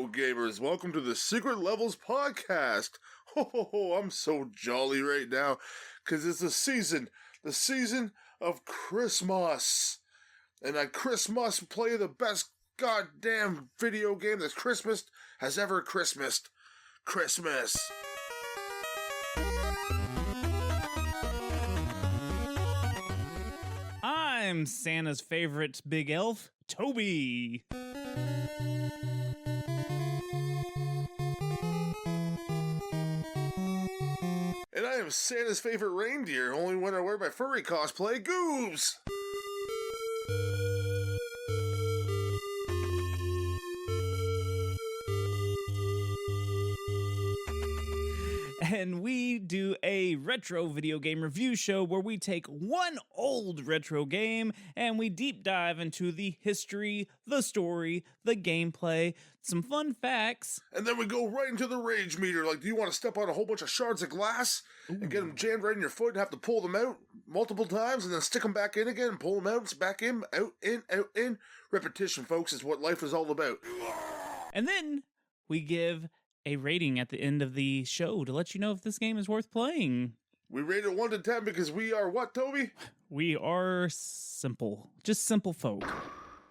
Hello, gamers. Welcome to the Secret Levels podcast. Oh, I'm so jolly right now because it's the season of Christmas. And on Christmas, play the best goddamn video game that Christmas has ever Christmased. Christmas. I'm Santa's favorite big elf, Toby. And I am Santa's favorite reindeer, only when I wear my furry cosplay, Goobs. And we do a retro video game review show where we take one old retro game and we deep dive into the history, the story, the gameplay, some fun facts. And then we go right into the rage meter. Like, do you want to step on a whole bunch of shards of glass and get them jammed right in your foot and have to pull them out multiple times and then stick them back in again and pull them out, back in, out, in, out, in. Repetition, folks, is what life is all about. And then we give a rating at the end of the show to let you know if this game is worth playing. We rate it 1 to 10 because we are what, Toby? We are simple. Just simple folk.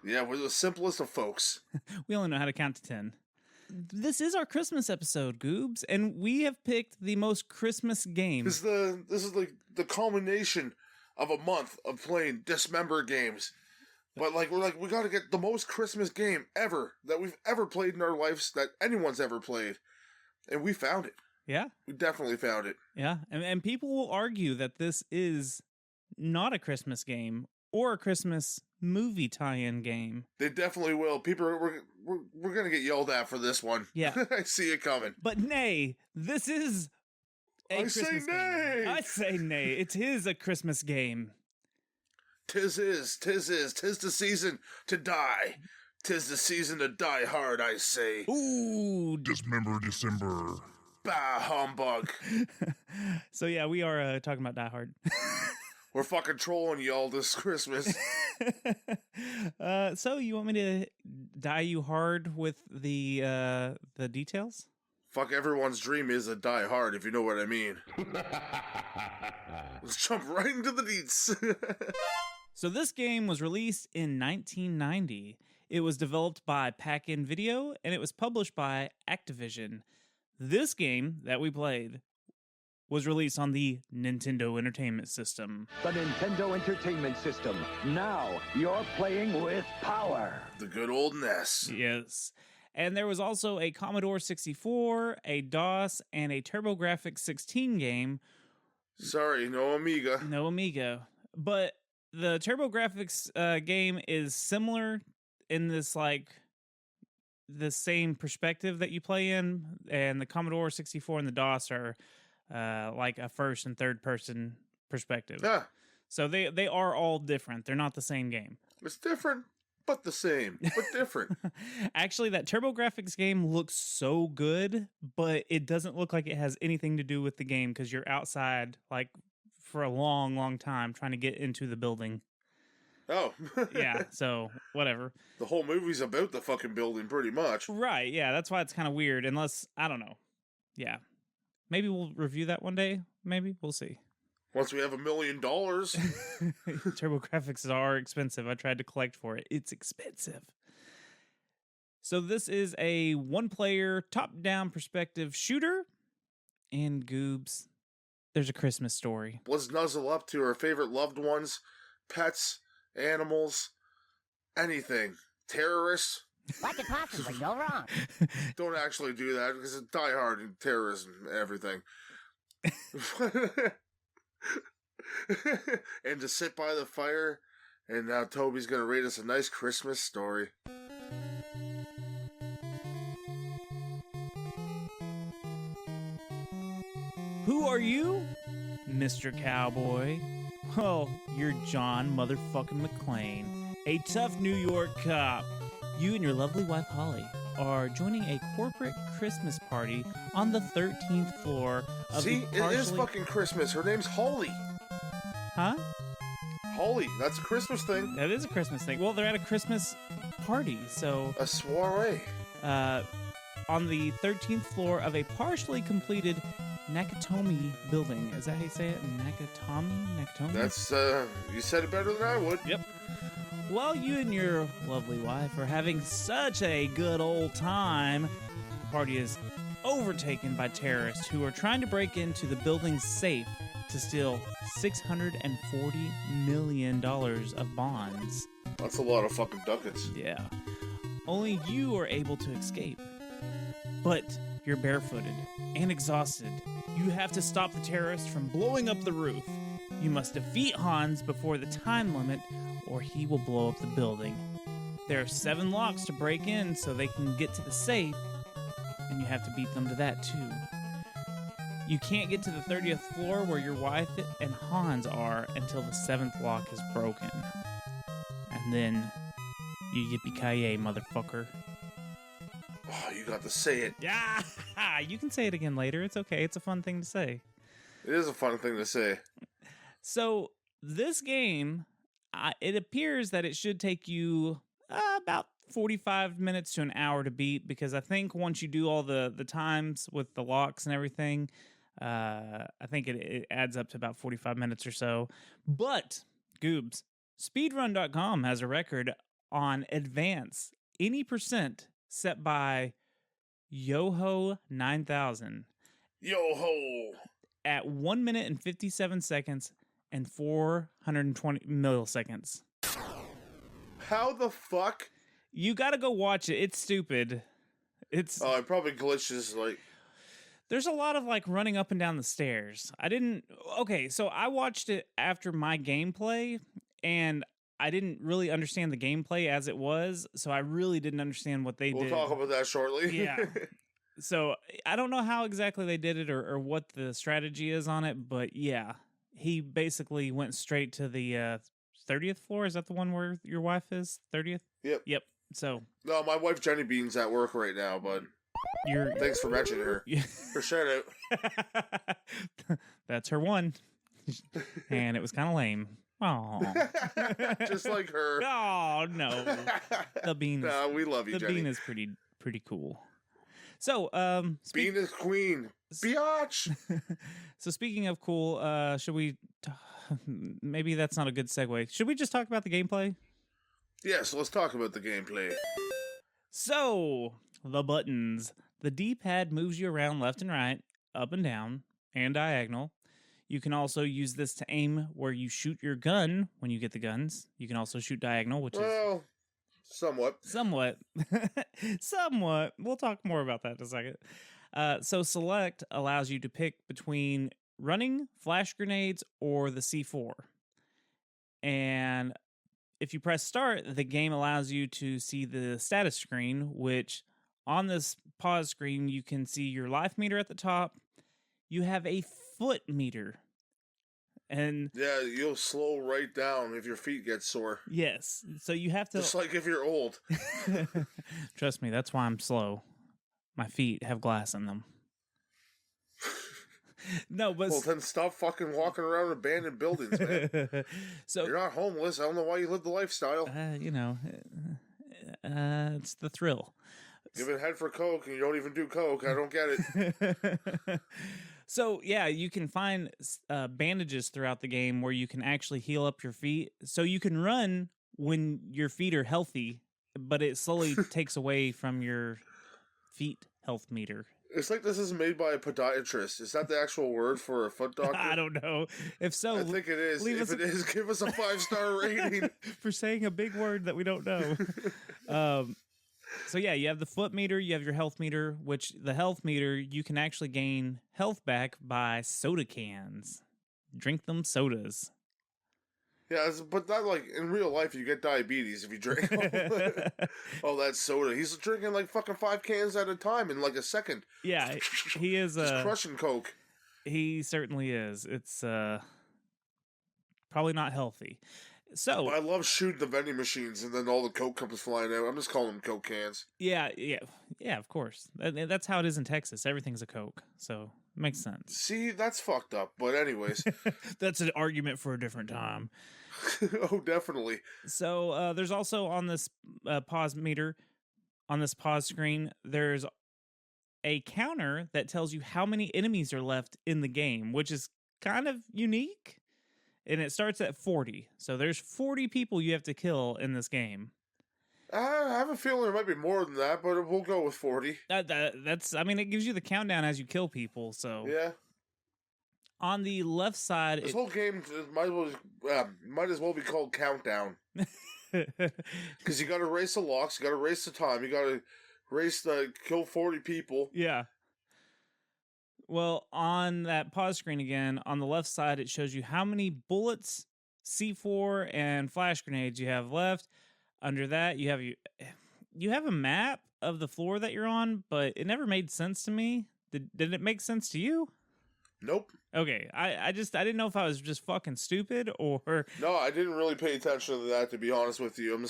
Yeah, we're the simplest of folks. We only know how to count to 10. This is our Christmas episode, Goobs, and we have picked the most Christmas game. This is like the culmination of a month of playing Dismember games. But we gotta get the most Christmas game ever that we've ever played in our lives that anyone's ever played. And we found it. Yeah. We definitely found it. Yeah. And people will argue that this is not a Christmas game or a Christmas movie tie-in game. They definitely will. People, we're gonna get yelled at for this one. Yeah. I see it coming. But nay, this is a Christmas game. I say nay. It is a Christmas game. Tis the season to die. 'Tis the season to die hard, I say. Ooh. Dismember December. Bah, humbug. So yeah, we are talking about Die Hard. We're fucking trolling y'all this Christmas. So you want me to die you hard with the details? Fuck, everyone's dream is a Die Hard, if you know what I mean. Let's jump right into the deets. So this game was released in 1990. It was developed by Pack-In Video, and it was published by Activision. This game that we played was released on the Nintendo Entertainment System. The Nintendo Entertainment System. Now you're playing with power. The good old NES. Yes. And there was also a Commodore 64, a DOS, and a TurboGrafx 16 game. Sorry, no Amiga. No Amiga. But the TurboGrafx game is similar in this, like, the same perspective that you play in, and the Commodore 64 and the DOS are like a first and third person perspective. Yeah. So they are all different. They're not the same game. It's different, but the same, but different. Actually, that TurboGrafx game looks so good, but it doesn't look like it has anything to do with the game because you're outside, like, for a long, long time trying to get into the building. Oh. Yeah, so whatever. The whole movie's about the fucking building, pretty much. Right, yeah, that's why it's kind of weird, unless, I don't know. Yeah. Maybe we'll review that one day. Maybe. We'll see. Once we have $1 million. TurboGrafx are expensive. I tried to collect for it. It's expensive. So this is a one-player, top-down perspective shooter. And Goobs, there's a Christmas story. Let's nuzzle up to our favorite loved ones, pets, animals, anything. Terrorists. What could possibly go wrong? Don't actually do that because it's Die Hard and terrorism and everything. And to sit by the fire, and now Toby's going to read us a nice Christmas story. Who are you? Mr. Cowboy. Well, you're John motherfucking McClane, a tough New York cop. You and your lovely wife, Holly, are joining a corporate Christmas party on the 13th floor of See, the partially... it is fucking Christmas. Her name's Holly. Huh? Holly, that's a Christmas thing. That is a Christmas thing. Well, they're at a Christmas party, so... A soiree. on the 13th floor of a partially completed Nakatomi building. Is that how you say it? Nakatomi? That's, you said it better than I would. Yep. While you and your lovely wife are having such a good old time, the party is overtaken by terrorists who are trying to break into the building's safe to steal $640 million of bonds. That's a lot of fucking ducats. Yeah. Only you are able to escape. But you're barefooted and exhausted. You have to stop the terrorists from blowing up the roof. You must defeat Hans before the time limit, or he will blow up the building. There are 7 locks to break in so they can get to the safe, and you have to beat them to that too. You can't get to the 30th floor where your wife and Hans are until the 7th lock is broken. And then you yippee-ki-yay, motherfucker. Oh, you got to say it. Yeah, you can say it again later. It's okay. It's a fun thing to say. It is a fun thing to say. So this game, it appears that it should take you about 45 minutes to an hour to beat, because I think once you do all the times with the locks and everything, I think it adds up to about 45 minutes or so. But, Goobs, speedrun.com has a record on advance any percent set by Yoho 9000. Yo-ho! At 1 minute and 57 seconds and 420 milliseconds. How the fuck? You gotta go watch it. It's stupid. It's Oh, it probably glitches, like... There's a lot of, like, running up and down the stairs. Okay, so I watched it after my gameplay, and I didn't really understand the gameplay as it was, so I really didn't understand what they did. We'll talk about that shortly. Yeah. So I don't know how exactly they did it or what the strategy is on it, but yeah, he basically went straight to the 30th floor. Is that the one where your wife is? 30th? Yep. So No, my wife Jenny Bean's at work right now, but thanks for mentioning her. For shout out. That's her one. And it was kind of lame. Oh, just like her. Oh no, the bean. No, we love you, the Jenny. bean is pretty cool. So, Bean is queen. Biatch. So speaking of cool, should we? Maybe that's not a good segue. Should we just talk about the gameplay? Yes, let's talk about the gameplay. So the buttons. The D-pad moves you around left and right, up and down, and diagonal. You can also use this to aim where you shoot your gun when you get the guns. You can also shoot diagonal, which is... Somewhat. Somewhat. We'll talk more about that in a second. So select allows you to pick between running, flash grenades, or the C4. And if you press start, the game allows you to see the status screen, which on this pause screen, you can see your life meter at the top. You have a foot meter. And yeah, you'll slow right down if your feet get sore. Yes. So you have to... Just like if you're old. Trust me, that's why I'm slow. My feet have glass in them. No, but... Well, then stop fucking walking around abandoned buildings, man. So you're not homeless. I don't know why you live the lifestyle. It's the thrill. Giving head for coke and you don't even do coke. I don't get it. So, yeah, you can find bandages throughout the game where you can actually heal up your feet. So you can run when your feet are healthy, but it slowly takes away from your feet health meter. It's like this is made by a podiatrist. Is that the actual word for a foot doctor? I don't know. If so, I think it is. If it is, give us a 5-star rating. For saying a big word that we don't know. So yeah, you have the foot meter, you have your health meter, which the health meter, you can actually gain health back by soda cans. Drink them sodas. Yeah, but not like in real life, you get diabetes if you drink all that soda. He's drinking like fucking 5 cans at a time in like a second. Yeah, he is He's crushing coke. He certainly is. It's probably not healthy. So I love shooting the vending machines and then all the coke comes flying out. I'm just calling them coke cans. Yeah, of course. That's how it is in Texas. Everything's a Coke, so it makes sense. See, that's fucked up. But anyways. That's an argument for a different time. Oh, definitely. So there's also on this pause meter, on this pause screen, there's a counter that tells you how many enemies are left in the game, which is kind of unique. And it starts at 40. So there's 40 people you have to kill in this game. I have a feeling there might be more than that, but we'll go with 40. That's, I mean, it gives you the countdown as you kill people. So Yeah. On the left side, This whole game might as well be called Countdown. Because you got to race the locks, you got to race the time, you got to race the kill 40 people. Yeah. Well, on that pause screen again, on the left side, it shows you how many bullets, C4, and flash grenades you have left. Under that, you have a map of the floor that you're on, but it never made sense to me. Did it make sense to you? Nope. Okay, I didn't know if I was just fucking stupid or... No, I didn't really pay attention to that, to be honest with you.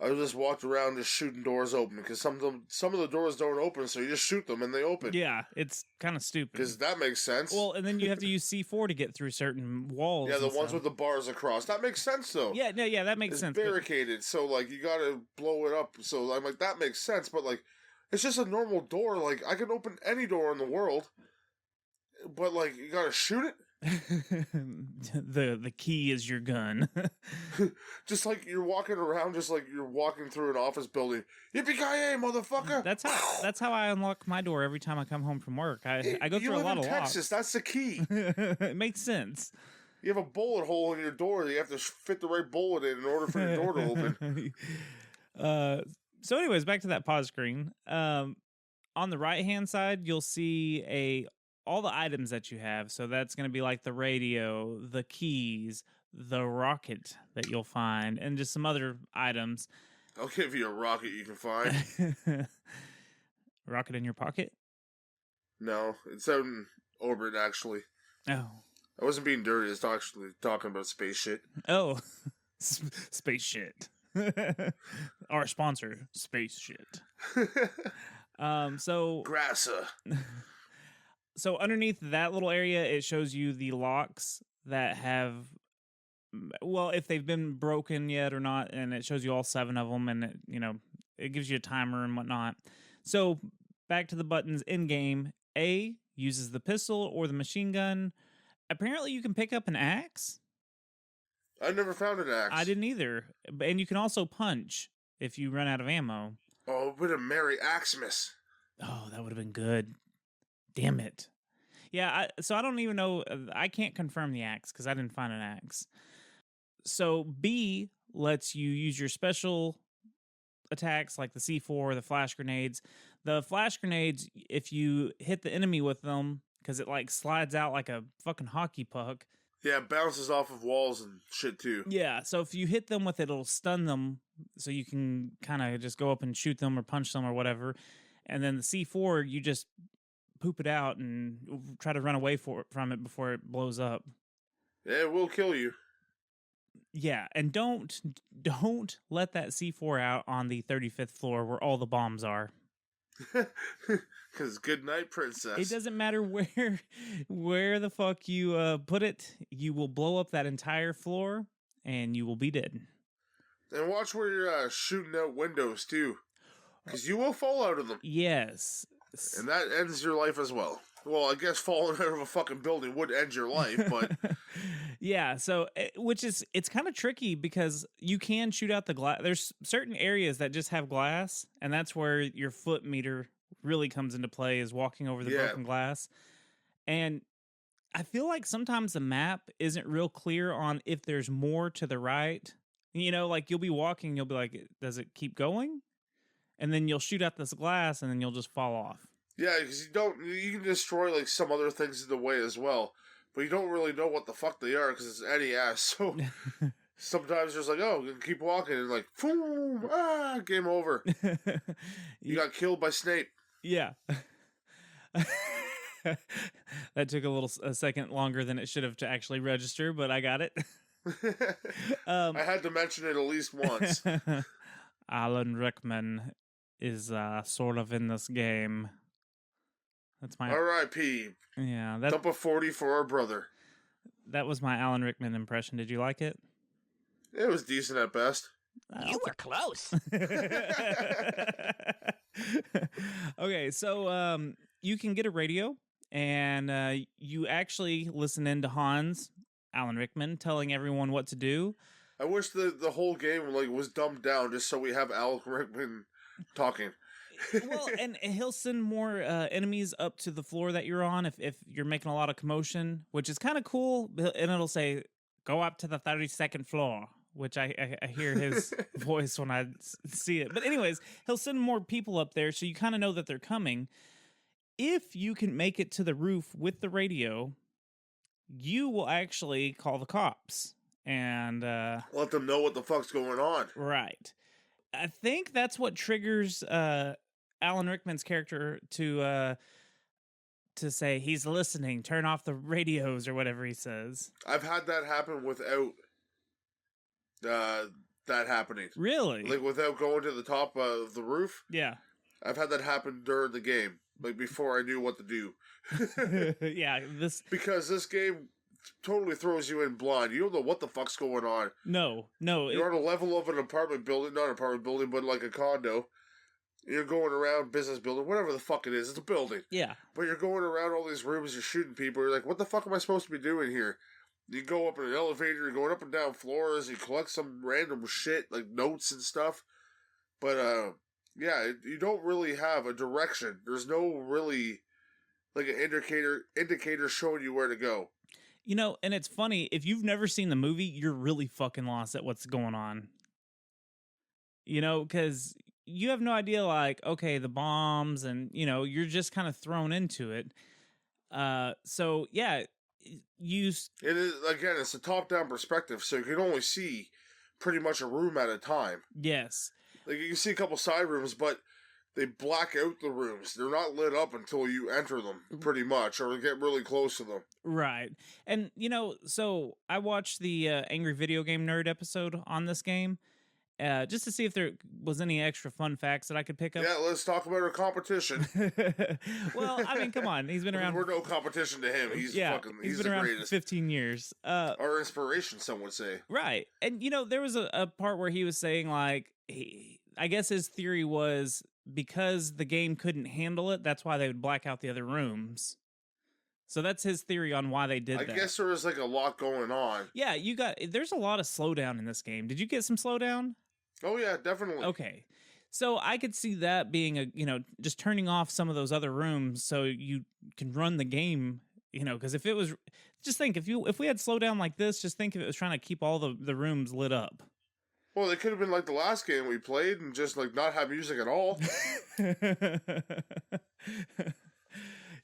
I just walked around just shooting doors open, because some of the doors don't open, so you just shoot them and they open. Yeah, it's kind of stupid. Because that makes sense. Well, and then you have to use C4 to get through certain walls. Yeah, the ones with the bars across. That makes sense, though. Yeah, no, yeah, that makes sense. It's barricaded, so, like, you gotta blow it up. So, I'm like, that makes sense, but, like, it's just a normal door. Like, I can open any door in the world, but, like, you gotta shoot it? The key is your gun. Just like you're walking around, just like you're walking through an office building. Yippee-ki-yay, motherfucker! That's how I unlock my door every time I come home from work. I go through a lot of Texas, locks. that's the key. It makes sense. You have a bullet hole in your door that you have to fit the right bullet in order for your door to open. So anyways, back to that pause screen. On the right-hand side, you'll see all the items that you have. So that's going to be like the radio, the keys, the rocket that you'll find, and just some other items. I'll give you a rocket you can find. Rocket in your pocket? No, it's out in orbit, actually. Oh. I wasn't being dirty. I was actually talking about space shit. Oh. Space shit. Our sponsor, Space Shit. Grassa. So underneath that little area, it shows you the locks that have, well, if they've been broken yet or not, and it shows you all 7 of them, and it gives you a timer and whatnot. So back to the buttons in game. A uses the pistol or the machine gun. Apparently, you can pick up an axe. I never found an axe. I didn't either, and you can also punch if you run out of ammo. Oh, what a merry Axemas. Oh, that would have been good. Damn it. Yeah, so I don't even know. I can't confirm the axe because I didn't find an axe. So B lets you use your special attacks like the C4, the flash grenades. The flash grenades, if you hit the enemy with them, because it like slides out like a fucking hockey puck. Yeah, it bounces off of walls and shit too. Yeah, so if you hit them with it, it'll stun them so you can kind of just go up and shoot them or punch them or whatever. And then the C4, you just poop it out and try to run away from it before it blows up. Yeah, it will kill you. Yeah, and don't let that C4 out on the 35th floor where all the bombs are. Because good night, princess. It doesn't matter where the fuck you put it. You will blow up that entire floor and you will be dead. And watch where you're shooting out windows too. Because you will fall out of them. Yes. And that ends your life as well. Well, I guess falling out of a fucking building would end your life, but... Yeah, so, it's kind of tricky because you can shoot out the glass. There's certain areas that just have glass, and that's where your foot meter really comes into play, is walking over the broken glass. And I feel like sometimes the map isn't real clear on if there's more to the right. Like you'll be walking, you'll be like, does it keep going? And then you'll shoot out this glass, and then you'll just fall off. Yeah, because you can destroy like some other things in the way as well, but you don't really know what the fuck they are because it's NES. So sometimes you're just like, oh, keep walking, and like, boom, game over. You got killed by Snape. Yeah. That took a second longer than it should have to actually register, but I got it. I had to mention it at least once. Alan Rickman is sort of in this game. That's my R.I.P. Yeah, dump a 40 for our brother. That was my Alan Rickman impression. Did you like it? It was decent at best. You were close. Okay, so you can get a radio, and you actually listen in to Hans, Alan Rickman, telling everyone what to do. I wish the whole game like was dumbed down just so we have Alan Rickman talking. Well, and he'll send more enemies up to the floor that you're on if you're making a lot of commotion, which is kind of cool. And it'll say, go up to the 32nd floor, which I hear his voice when I see it. But anyways, he'll send more people up there, so you kind of know that they're coming. If you can make it to the roof with the radio, you will actually call the cops. And let them know what the fuck's going on. Right. I think that's what triggers Alan Rickman's character to say he's listening, turn off the radios or whatever he says. I've had that happen without that happening. Really? Like without going to the top of the roof? Yeah. I've had that happen during the game, like before I knew what to do. Yeah, because this game totally throws you in blind. You don't know what the fuck's going on. No. You're on a level of an apartment building, not an apartment building, but like a condo. You're going around business building, whatever the fuck it is. It's a building. Yeah. But you're going around all these rooms, you're shooting people. You're like, what the fuck am I supposed to be doing here? You go up in an elevator, you're going up and down floors, you collect some random shit, like notes and stuff. But, yeah, you don't really have a direction. There's no really, like, an indicator showing you where to go. You know, and it's funny, if you've never seen the movie, you're really fucking lost at what's going on. You know, because you have no idea, like, okay, the bombs, and, you know, you're just kind of thrown into it. So, yeah, It is, again, it's a top-down perspective, so you can only see pretty much a room at a time. Yes. Like, you can see a couple side rooms, but they black out the rooms. They're not lit up until you enter them, pretty much, or get really close to them. Right. And, you know, so I watched the Angry Video Game Nerd episode on this game, just to see if there was any extra fun facts that I could pick up. Yeah, let's talk about our competition. Well, I mean, come on. He's been around. We're no competition to him. He's been the around greatest. For 15 years. Our inspiration, some would say. Right. And, you know, there was a part where he was saying, like, I guess his theory was because the game couldn't handle it, that's why they would black out the other rooms. So that's his theory on why they did that. I guess there was, like, a lot going on. Yeah, there's a lot of slowdown in this game. Did you get some slowdown? Oh, yeah, definitely. Okay. So I could see that being just turning off some of those other rooms so you can run the game, you know, because if it was, just think, if we had slowdown like this, just think if it was trying to keep all the rooms lit up. Well, it could have been like the last game we played and just, like, not have music at all.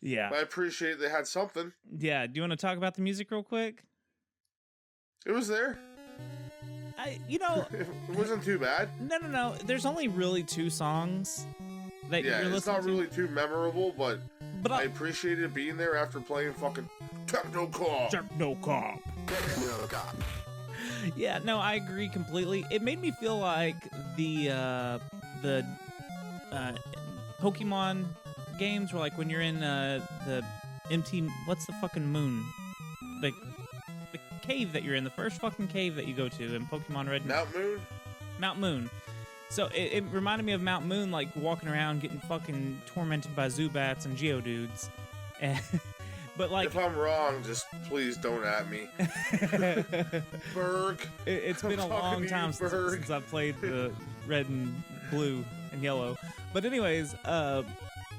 Yeah. But I appreciate they had something. Yeah. Do you want to talk about the music real quick? It was there. It wasn't too bad. No. There's only really 2 songs that you're listening to. It's not really too memorable, but I appreciated it being there after playing fucking Techno Cop. Yeah, no, I agree completely. It made me feel like the Pokemon games were like when you're in the what's the fucking moon? The cave that you're in, the first fucking cave that you go to in Pokemon Red. Mount Moon. So it reminded me of Mount Moon, like walking around getting fucking tormented by Zubats and Geodudes. But like, if I'm wrong, just please don't at me. Berg. It's been a long time since I've played the red and blue and yellow. But anyways,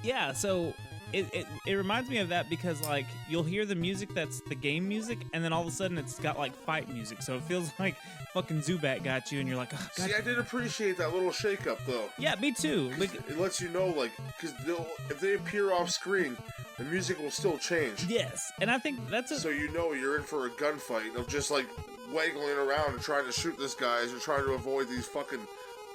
yeah, so it reminds me of that because, like, you'll hear the music that's the game music, and then all of a sudden it's got, like, fight music. So it feels like fucking Zubat got you, and you're like, oh, God. See, I did appreciate that little shake-up, though. Yeah, me too. Like, it lets you know, like, because if they appear off screen, the music will still change. Yes, and I think that's So you know you're in for a gunfight of just, like, waggling around and trying to shoot this guy as you're trying to avoid these fucking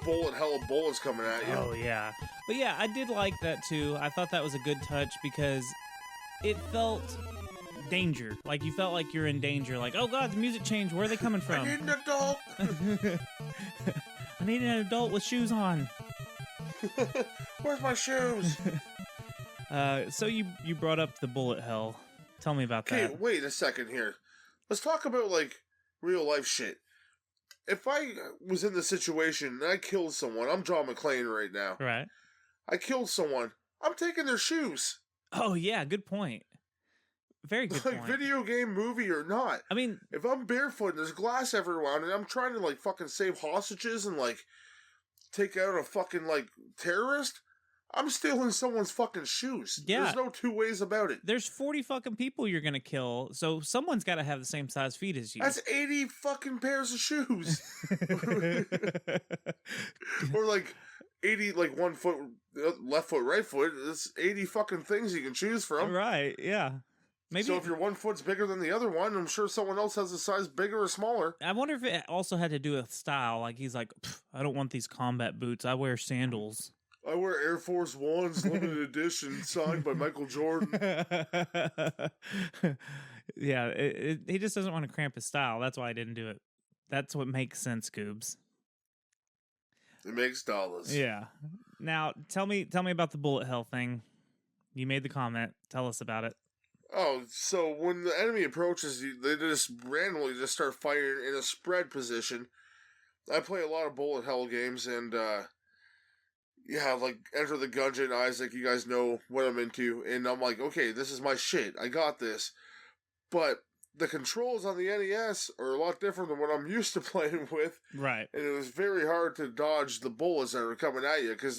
hell of bullets coming at you. Oh, yeah. But yeah, I did like that, too. I thought that was a good touch because it felt danger. Like, you felt like you're in danger. Like, oh, God, the music changed. Where are they coming from? I need an adult. I need an adult with shoes on. Where's my shoes? So you brought up the bullet hell. Tell me about that. Okay, wait a second here. Let's talk about, like, real life shit. If I was in the situation and I killed someone, I'm John McClane right now. Right. I killed someone. I'm taking their shoes. Oh yeah, good point. Very good Like, point. video game, movie, or not. I mean, If I'm barefoot and there's glass everywhere and I'm trying to, like, fucking save hostages and, like, take out a fucking, like, terrorist, I'm stealing someone's fucking shoes. Yeah. There's no two ways about it. there's 40 fucking people you're gonna kill, so someone's got to have the same size feet as you. That's 80 fucking pairs of shoes. Or, like, 80, like, 1 foot, left foot, right foot. That's 80 fucking things you can choose from. Right? Yeah. Maybe. So if your 1 foot's bigger than the other one, I'm sure someone else has a size bigger or smaller. I wonder if it also had to do with style. Like he's like, I don't want these combat boots. I wear sandals. I wear Air Force Ones limited edition signed by Michael Jordan. Yeah, he just doesn't want to cramp his style. That's why I didn't do it. That's what makes sense, Goobs. It makes dollars. Yeah. Now tell me about the bullet hell thing. You made the comment. Tell us about it. Oh, so when the enemy approaches you, they just randomly just start firing in a spread position. I play a lot of bullet hell games, and yeah, like Enter the Gungeon, Isaac, you guys know what I'm into, and I'm like, okay, this is my shit. I got this. But the controls on the NES are a lot different than what I'm used to playing with. Right. And it was very hard to dodge the bullets that are coming at you, because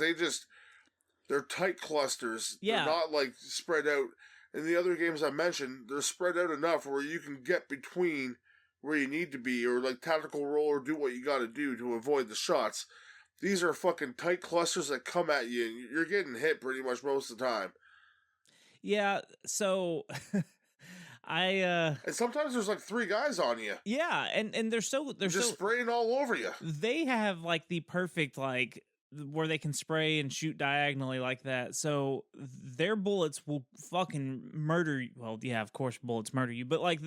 they're tight clusters. Yeah. They're not like spread out. In the other games I mentioned, they're spread out enough where you can get between where you need to be, or like tactical roll, or do what you gotta do to avoid the shots. These are fucking tight clusters that come at you, and you're getting hit pretty much most of the time. Yeah, so And sometimes there's like 3 guys on you. yeah, and they're Just spraying all over you. they have like the perfect like where they can spray and shoot diagonally like that. So their bullets will fucking murder you. Well, yeah, of course bullets murder you, but like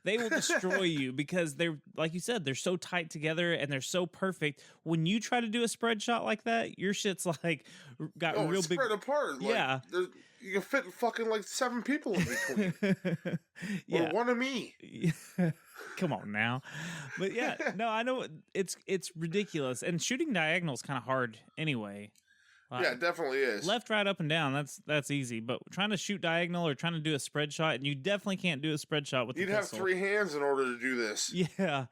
they will destroy you because they're, like you said, they're so tight together and they're so perfect. When you try to do a spread shot like that, your shit's like got real it's big. spread apart. Like, Yeah. You can fit fucking like 7 people in between. Yeah. Or one of me. Come on now. But yeah, no, I know it's ridiculous. And shooting diagonal is kind of hard anyway. Yeah, it definitely is. Left, right, up, and down, that's easy. But trying to shoot diagonal or trying to do a spread shot, and you definitely can't do a spread shot with You'd the have pistol. 3 hands in order to do this. Yeah.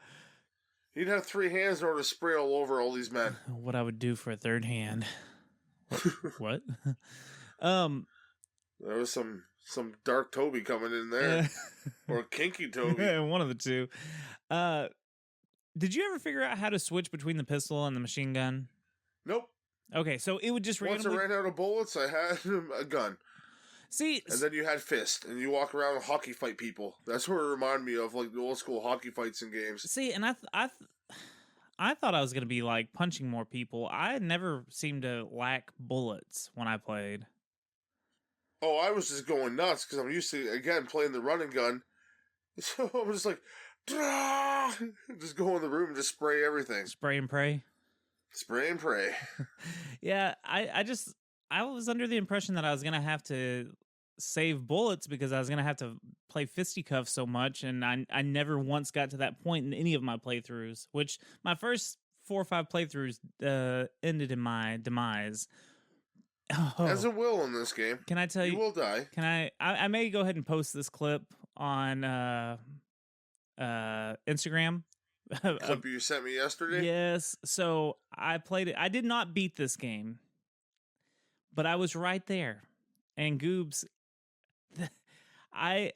You'd have 3 hands in order to spray all over all these men. What I would do for a third hand. What? There was some dark Toby coming in there. Or kinky Toby. One of the two. Did you ever figure out how to switch between the pistol and the machine gun? Nope. Okay, so it would just Once randomly... I ran out of bullets, I had a gun. See... And then you had fist, and you walk around and hockey fight people. That's what it reminded me of, like the old school hockey fights in games. See, and I thought I was going to be, like, punching more people. I never seemed to lack bullets when I played. Oh, I was just going nuts, because I'm used to, again, playing the running gun. So I was just like, "Drah!" Just go in the room and just spray everything. Spray and pray? Spray and pray. Yeah, I was under the impression that I was going to have to save bullets because I was going to have to play fisticuffs so much, and I never once got to that point in any of my playthroughs, which my first 4 or 5 playthroughs ended in my demise. Oh. As it will in this game. Can I tell you? You will die. Can I may go ahead and post this clip on Instagram. Clip you sent me yesterday? Yes. So I played it. I did not beat this game, but I was right there. And Goobs, I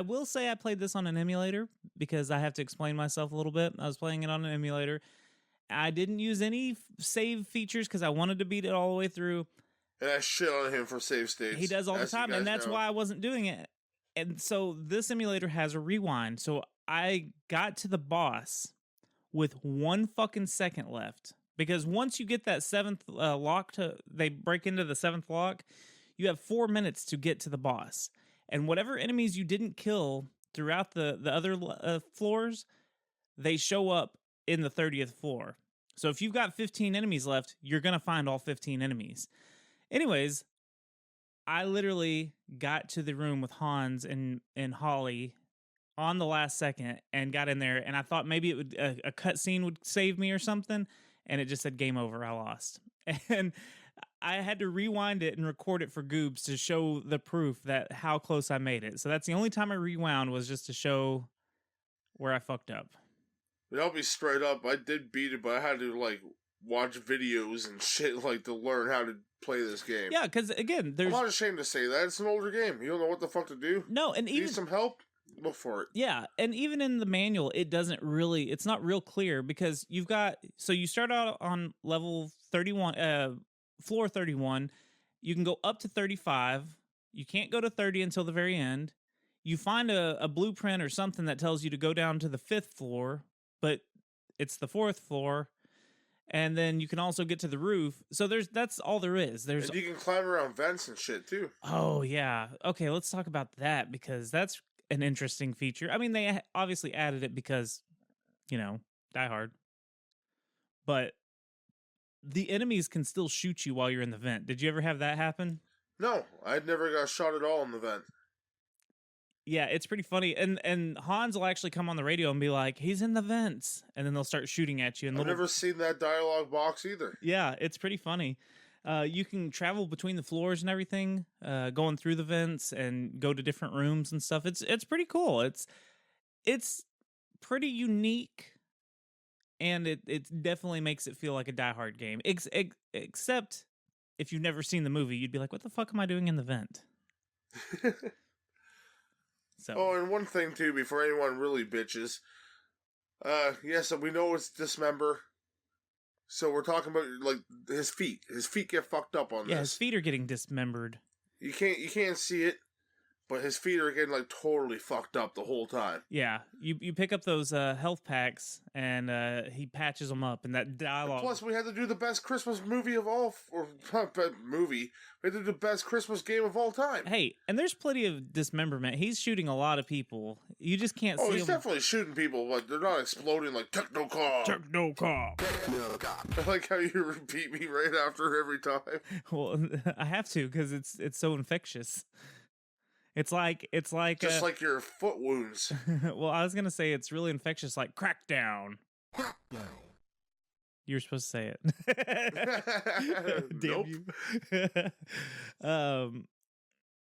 will say I played this on an emulator because I have to explain myself a little bit. I was playing it on an emulator. I didn't use any save features because I wanted to beat it all the way through. And I shit on him for save states. He does all the time, and that's why I wasn't doing it. And so this emulator has a rewind. So I got to the boss with 1 fucking second left. Because once you get that 7th lock they break into the 7th lock, you have 4 minutes to get to the boss. And whatever enemies you didn't kill throughout the other floors, they show up in the 30th floor. So if you've got 15 enemies left, you're going to find all 15 enemies. Anyways, I literally got to the room with Hans and Holly on the last second and got in there, and I thought maybe it would a cutscene would save me or something, and it just said game over. I lost. And I had to rewind it and record it for Goobs to show the proof that how close I made it. So that's the only time I rewound, was just to show where I fucked up. But I'll be straight up. I did beat it, but I had to like watch videos and shit like to learn how to play this game. Yeah, because again, I'm there's not ashamed to say that. It's an older game. You don't know what the fuck to do. no, and Need even some help? Look for it. yeah, and even in the manual, it's not real clear, because you start out on level 31, floor 31. You can go up to 35. You can't go to 30 until the very end. You find a blueprint or something that tells you to go down to the 5th floor, but it's the 4th floor. And then you can also get to the roof. So that's all there is. And you can climb around vents and shit too. Oh yeah. Okay, let's talk about that, because that's an interesting feature. I mean, they obviously added it because, Die Hard. But the enemies can still shoot you while you're in the vent. Did you ever have that happen? No, I'd never got shot at all in the vent. Yeah, it's pretty funny. And Hans will actually come on the radio and be like, he's in the vents. And then they'll start shooting at you. And I've never seen that dialogue box either. Yeah, it's pretty funny. You can travel between the floors and everything, going through the vents and go to different rooms and stuff. It's pretty cool. It's pretty unique, and it definitely makes it feel like a Die Hard game. Except if you've never seen the movie, you'd be like, what the fuck am I doing in the vent? So. Oh, and one thing too, before anyone really bitches, yes, we know it's dismember. So we're talking about like his feet. His feet get fucked up on this. Yeah, his feet are getting dismembered. You can't see it, but his feet are getting like totally fucked up the whole time. Yeah, you pick up those health packs, and he patches them up, and that dialogue. Plus, we had to do the best Christmas movie of all, or not movie. We had to do the best Christmas game of all time. Hey, and there's plenty of dismemberment. He's shooting a lot of people. You just can't see. Oh, he's him. definitely shooting people, but they're not exploding like Technocom. Technocom. I like how you repeat me right after every time. Well, I have to, because it's so infectious. It's like just like your foot wounds. Well, I was gonna say it's really infectious, like Crackdown. You were supposed to say it. Damn you.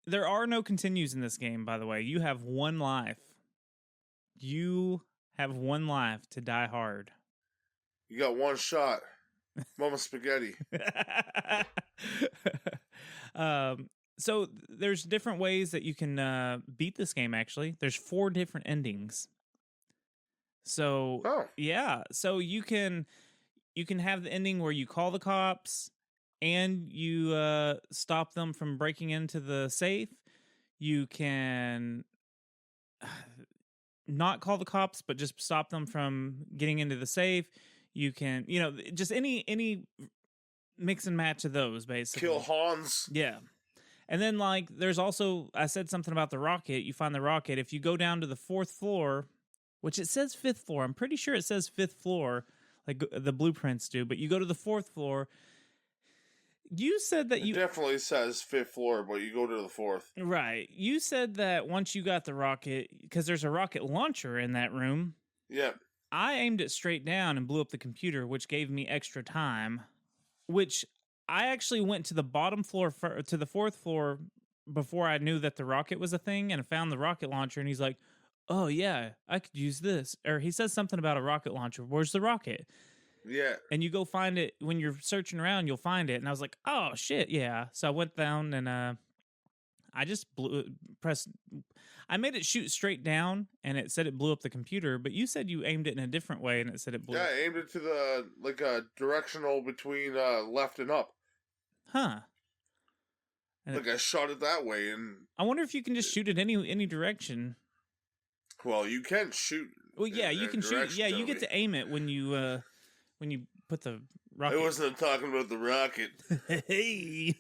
There are no continues in this game, by the way. You have one life. You have one life to die hard. You got one shot. Mama spaghetti. So there's different ways that you can beat this game, actually. There's 4 different endings. So, yeah. So you can have the ending where you call the cops and you stop them from breaking into the safe. You can not call the cops, but just stop them from getting into the safe. You can, just any mix and match of those, basically. Kill Hans. Yeah. And then, like, there's also, I said something about the rocket. You find the rocket. If you go down to the 4th floor, which it says 5th floor. I'm pretty sure it says 5th floor, like the blueprints do. But you go to the 4th floor. You said that it definitely says 5th floor, but you go to the 4th. Right. You said that once you got the rocket, because there's a rocket launcher in that room. Yep. I aimed it straight down and blew up the computer, which gave me extra time, which I actually went to the bottom floor, to the 4th floor, before I knew that the rocket was a thing, and found the rocket launcher, and he's like, oh, yeah, I could use this. Or he says something about a rocket launcher. Where's the rocket? Yeah. And you go find it. When you're searching around, you'll find it. And I was like, oh, shit, yeah. So I went down, and I just I made it shoot straight down, and it said it blew up the computer, but you said you aimed it in a different way, and it said it blew up. Yeah, I aimed it to the, like, directional between left and up. Huh. And like, I shot it that way, and... I wonder if you can just shoot it any direction. Well, you can shoot. Well, yeah, you can shoot. Yeah, you get to aim it when you put the rocket... I wasn't talking about the rocket. Hey!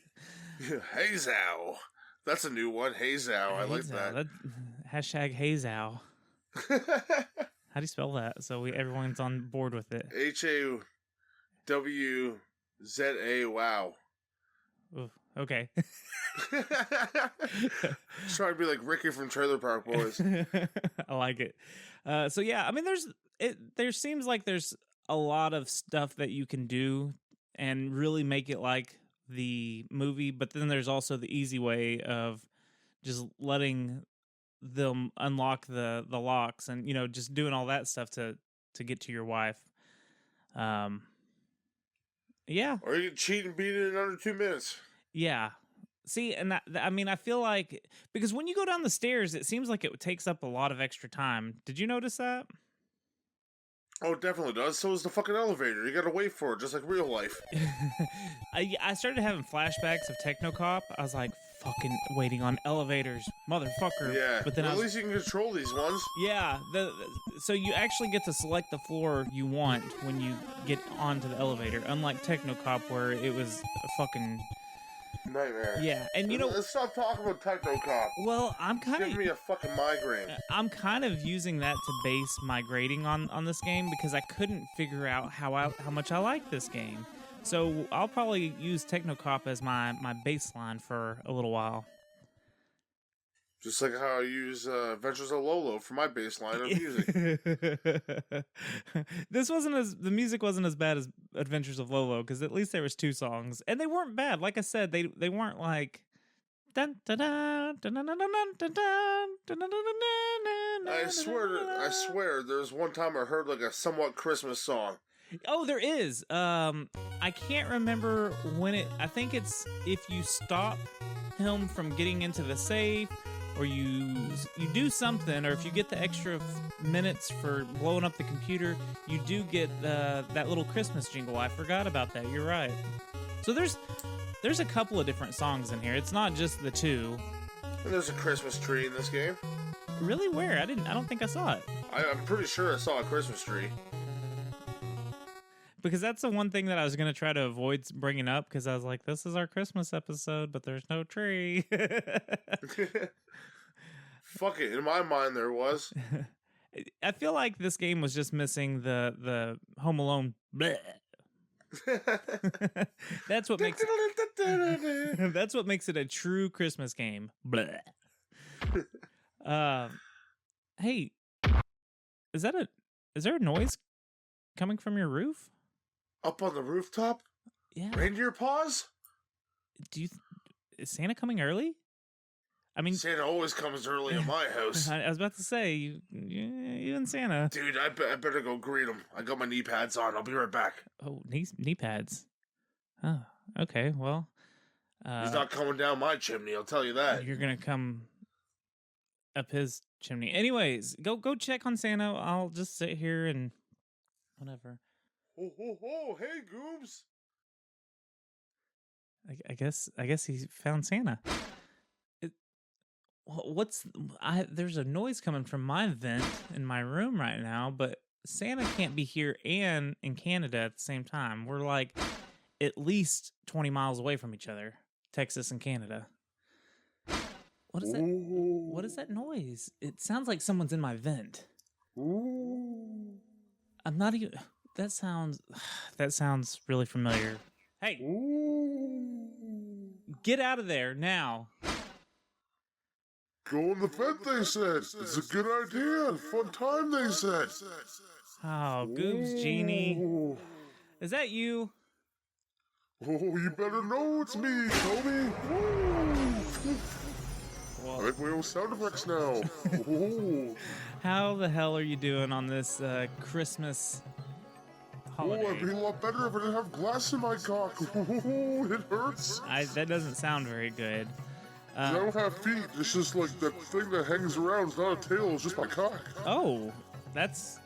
Hey, Zow. That's a new one. Hey, Zow. I like that. Hashtag Hey Zow. How do you spell that? So everyone's on board with it. HAWZA. Wow. Ooh, okay. Just trying to be like Ricky from Trailer Park Boys. I like it. So yeah, I mean, there seems like there's a lot of stuff that you can do and really make it like the movie, but then there's also the easy way of just letting them unlock the locks and just doing all that stuff to get to your wife. Yeah. Or you can cheat and beat it in under 2 minutes. Yeah. See, and I feel like because when you go down the stairs, it seems like it takes up a lot of extra time. Did you notice that? Oh, it definitely does. So is the fucking elevator. You gotta wait for it, just like real life. I started having flashbacks of Technocop. I was like, fucking waiting on elevators, motherfucker. Yeah, but then at least you can control these ones. Yeah, so you actually get to select the floor you want when you get onto the elevator, unlike Technocop where it was a fucking nightmare. Yeah, and let's stop talking about Technocop. Well, I'm kind of giving me a fucking migraine. I'm kind of using that to base my grading on this game because I couldn't figure out how much I like this game. So I'll probably use Technocop as my baseline for a little while. Just like how I use Adventures of Lolo for my baseline of music. The music wasn't as bad as Adventures of Lolo because at least there was 2 songs and they weren't bad. Like I said, they weren't like. Dun, dun, dun, dun, dun, dun, dun, dun, dun, I swear, there was one time I heard like a somewhat Christmas song. Oh, there is. I can't remember when it. I think it's if you stop him from getting into the safe. Or you do something, or if you get the extra minutes for blowing up the computer, you do get that little Christmas jingle. I forgot about that. You're right. So there's a couple of different songs in here. It's not just the 2. And there's a Christmas tree in this game. Really? Where? I don't think I saw it. I'm pretty sure I saw a Christmas tree. Because that's the one thing that I was going to try to avoid bringing up, because I was like, this is our Christmas episode, but there's no tree. Fuck it. In my mind, there was. I feel like this game was just missing the Home Alone. Bleh. That's what makes it, that's what makes it a true Christmas game. Bleh. Hey, is there a noise coming from your roof? Up on the rooftop? Yeah. Reindeer paws? Is Santa coming early? I mean, Santa always comes early in my house. I was about to say, you and Santa. Dude, I better go greet him. I got my knee pads on. I'll be right back. Oh, knee pads. Oh, okay. Well, he's not coming down my chimney. I'll tell you that. You're gonna come up his chimney. Anyways, go check on Santa. I'll just sit here and whatever. Ho ho ho! Hey, Goobs. I guess he found Santa. There's a noise coming from my vent in my room right now, but Santa can't be here and in Canada at the same time. We're like at least 20 miles away from each other, Texas and Canada. What is that? Ooh. What is that noise? It sounds like someone's in my vent. Ooh. I'm not even. That sounds really familiar. Hey, Ooh. Get out of there now. Go on the vent, they said. It's a good idea. Fun time, they said. Oh, Goobs Genie. Ooh. Is that you? Oh, you better know it's me, Toby. Well, I make my own sound effects now. Ooh. how the hell are you doing on this Christmas holiday? Oh, I'd be a lot better if I didn't have glass in my cock. Oh, it hurts. That doesn't sound very good. I don't have feet. It's just like that thing that hangs around. It's not a tail. It's just my cock. Oh, that's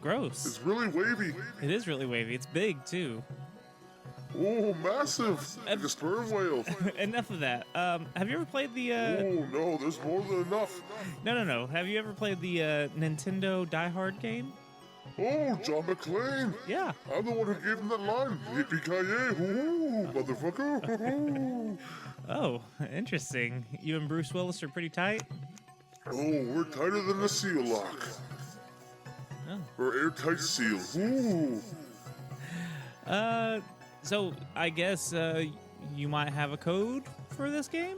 gross. It's really wavy. It is really wavy. It's big too. Oh, massive. Like a sperm whale. Enough of that. Have you ever played the? Oh no, there's more than enough. No. Have you ever played the Nintendo Die Hard game? Oh, John McClane. Yeah. I'm the one who gave him that line. Yippee-ki-yay. Ooh, motherfucker. Ooh. Oh, interesting. You and Bruce Willis are pretty tight? Oh, we're tighter than a seal lock. Oh. Or airtight seal. Ooh. So I guess you might have a code for this game?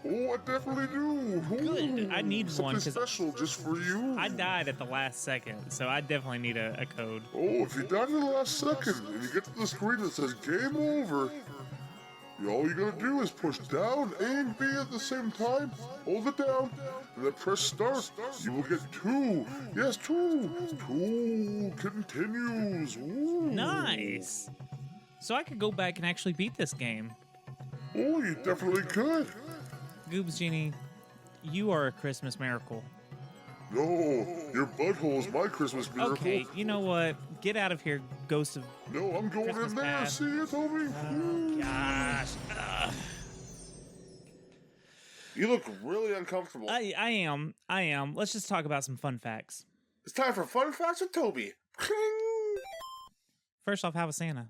Oh, I definitely do. Ooh. Good. I need one. Something special just for you. I died at the last second, so I definitely need a code. Oh, if you died in the last second and you get to the screen that says game over, All you gotta do is push down A and B at the same time, hold it down, and then press start. You will get 2. Yes, 2. 2 continues. Ooh. Nice. So I could go back and actually beat this game. Oh, you definitely could. Goobs Genie, you are a Christmas miracle. No, your butthole's my Christmas miracle. Okay, you know what? Get out of here, ghost of... No, I'm going Christmas in there. past. See you, Toby. Oh, gosh. Ugh. You look really uncomfortable. I am. Let's just talk about some fun facts. It's time for fun facts with Toby. First off, how was Santa?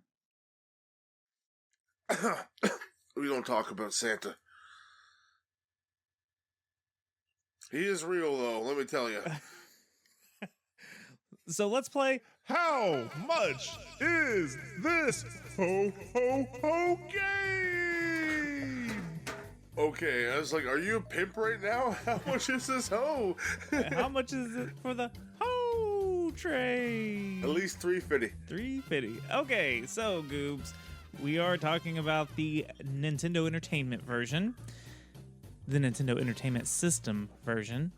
We don't talk about Santa. He is real, though, let me tell you. So let's play... How much is this ho ho ho game? Okay, I was like, are you a pimp right now? How much is this hoe? How much is it for the hoe train? At least $3.50. $3.50. Okay, so Goobs, we are talking about the Nintendo Entertainment version, the Nintendo Entertainment System version,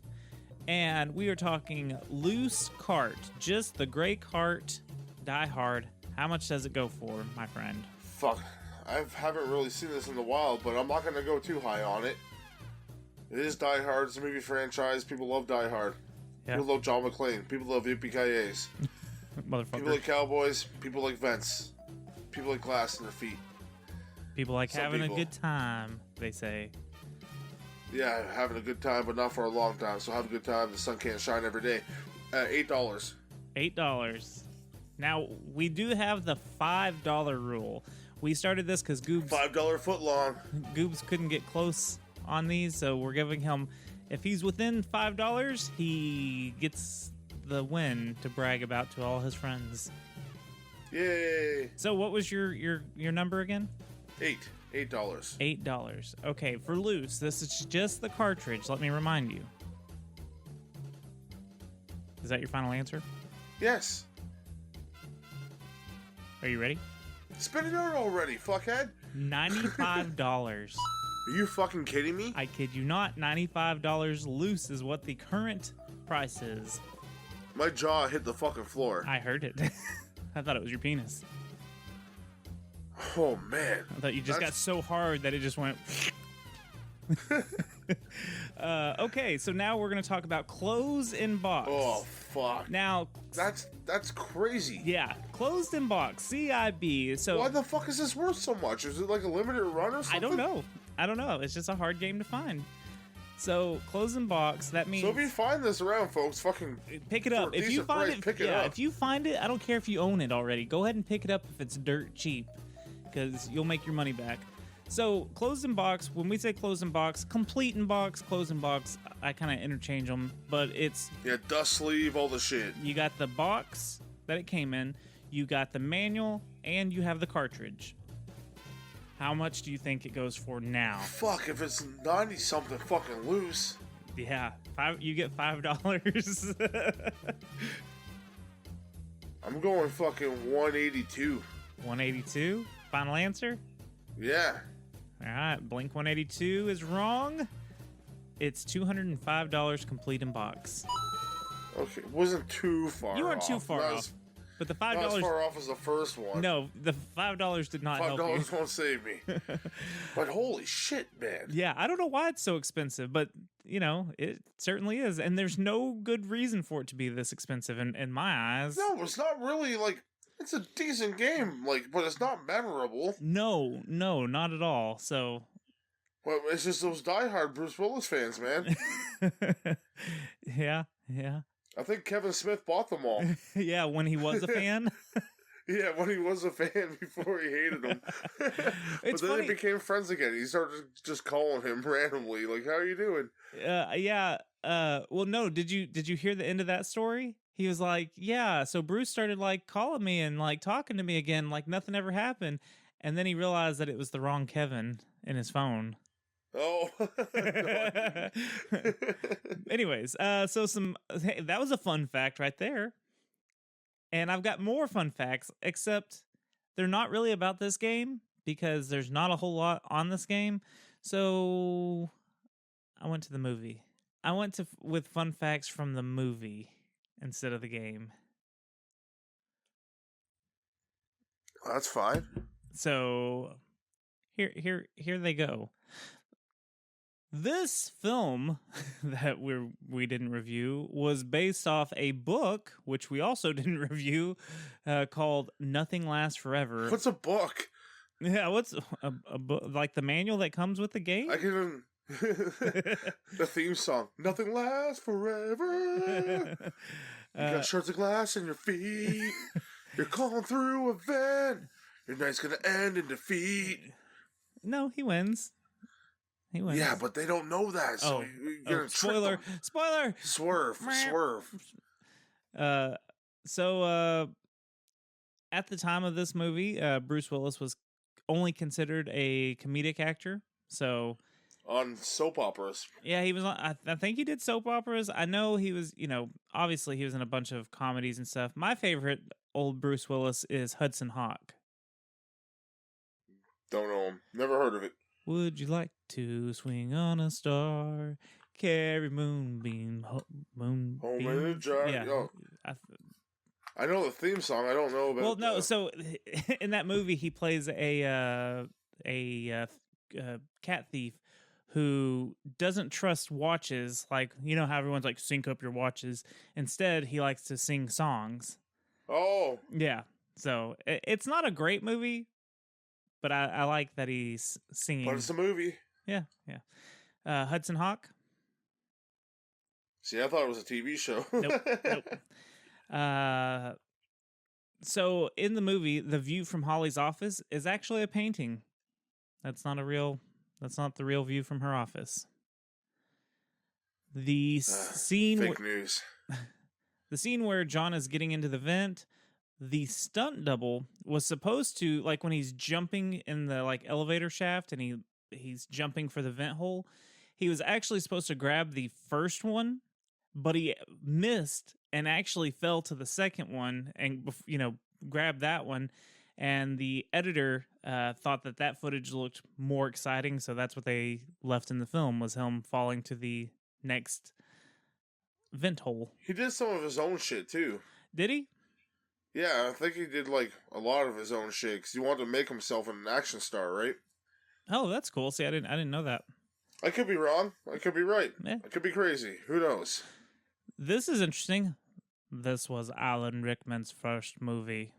and we are talking loose cart, just the gray cart, Die Hard. How much does it go for, my friend? Fuck, I haven't really seen this in a while, but I'm not gonna go too high on it. It is Die Hard, it's a movie franchise, people love Die Hard. Yeah. People love John McClane, people love Yippee-Ki-Yays. Motherfucker. People like cowboys, people like vents. People like glass in their feet. People like Some having people. a good time, they say. Yeah, having a good time, but not for a long time. So have a good time. The sun can't shine every day. $8. $8. Now, we do have the $5 rule. We started this because Goobs $5 foot long. Goobs couldn't get close on these, so we're giving him, if he's within $5, he gets the win to brag about to all his friends. Yay! So what was your number again? $8. $8. Okay, for loose, this is just the cartridge. Let me remind you. Is that your final answer? Yes. Are you ready? Spit it out already, fuckhead. $95. Are you fucking kidding me? I kid you not. $95 loose is what the current price is. My jaw hit the fucking floor. I heard it. I thought it was your penis. Oh, man. I thought you just got so hard that it just went. Okay, so now we're going to talk about closed in box. Oh, fuck. Now, That's crazy. yeah, closed in box, CIB. So Why the fuck is this worth so much? Is it like a limited run or something? I don't know. It's just a hard game to find. So closed in box, that means So if you find this around, folks, fucking pick it up. for a If you decent find price, it, pick it yeah, up. if you find it, I don't care if you own it already. Go ahead and pick it up if it's dirt cheap, because you'll make your money back. So closed in box, when we say closed in box, complete in box, closed in box, I kind of interchange them, but it's, yeah, dust sleeve, all the shit. you got the box that it came in, you got the manual, and you have the cartridge. How much do you think it goes for now? Fuck, if it's 90 something fucking loose. Yeah, you get $5. I'm going fucking 182. 182. Final answer? Yeah. All right, Blink 182 is wrong. It's $205 complete in box. Okay, wasn't too far. You weren't off. too far Not off. as- But the Not as $5 far off as the first one. No, the $5 did not help you. $5 won't save me. But holy shit, man. Yeah, I don't know why it's so expensive, but you know, it certainly is. And there's no good reason for it to be this expensive in my eyes. No, it's not really like it's a decent game, like, but it's not memorable. No, not at all. So Well, it's just those diehard Bruce Willis fans, man. yeah. I think Kevin Smith bought them all. Yeah, when he was a fan. Yeah, when he was a fan before he hated him. But It's then funny. they became friends again. He started just calling him randomly, like, "How are you doing?" Yeah. Well, no. Did you hear the end of that story? He was like, "Yeah." So Bruce started like calling me and like talking to me again, like nothing ever happened. And then he realized that it was the wrong Kevin in his phone. Oh. Anyways, hey, that was a fun fact right there. And I've got more fun facts, except they're not really about this game, because there's not a whole lot on this game. So I went to the movie. I went to with fun facts from the movie instead of the game. That's fine. So here they go. This film that we didn't review was based off a book, which we also didn't review, called Nothing Lasts Forever. What's a book? Yeah, what's a book, like the manual that comes with the game? I can. The theme song. Nothing lasts forever. You got shards of glass in your feet. You're calling through a vent. Your night's gonna end in defeat. No, he wins. He wins. Yeah, but they don't know that. So you're gonna spoiler! trick them. Spoiler! Swerve. So at the time of this movie, Bruce Willis was only considered a comedic actor. So On soap operas. yeah, he was on. I think he did soap operas. I know he was. Obviously he was in a bunch of comedies and stuff. My favorite old Bruce Willis is Hudson Hawk. Don't know him. Never heard of it. Would you like to swing on a star, carry moonbeam, moonbeam? Home in a jar. Yeah, Yo, I know the theme song. I don't know about. well, no. So in that movie, he plays a cat thief who doesn't trust watches. Like, you know how everyone's like, sync up your watches. Instead, he likes to sing songs. Oh, Yeah. So it's not a great movie, but I like that he's singing. but it's a movie. Yeah. Hudson Hawk. See, I thought it was a TV show. Nope. So in the movie, the view from Holly's office is actually a painting. That's not the real view from her office. The scene Fake news. The scene where John is getting into the vent, the stunt double was supposed to, like, when he's jumping in the like elevator shaft and he's jumping for the vent hole, he was actually supposed to grab the first one, but he missed and actually fell to the second one and grabbed that one. And the editor thought that footage looked more exciting, so that's what they left in the film, was him falling to the next vent hole. He did some of his own shit too. Did he? Yeah, I think he did like a lot of his own shit because he wanted to make himself an action star, right? Oh, that's cool. See, I didn't know that. I could be wrong. I could be right. Yeah. I could be crazy. Who knows? This is interesting. This was Alan Rickman's first movie.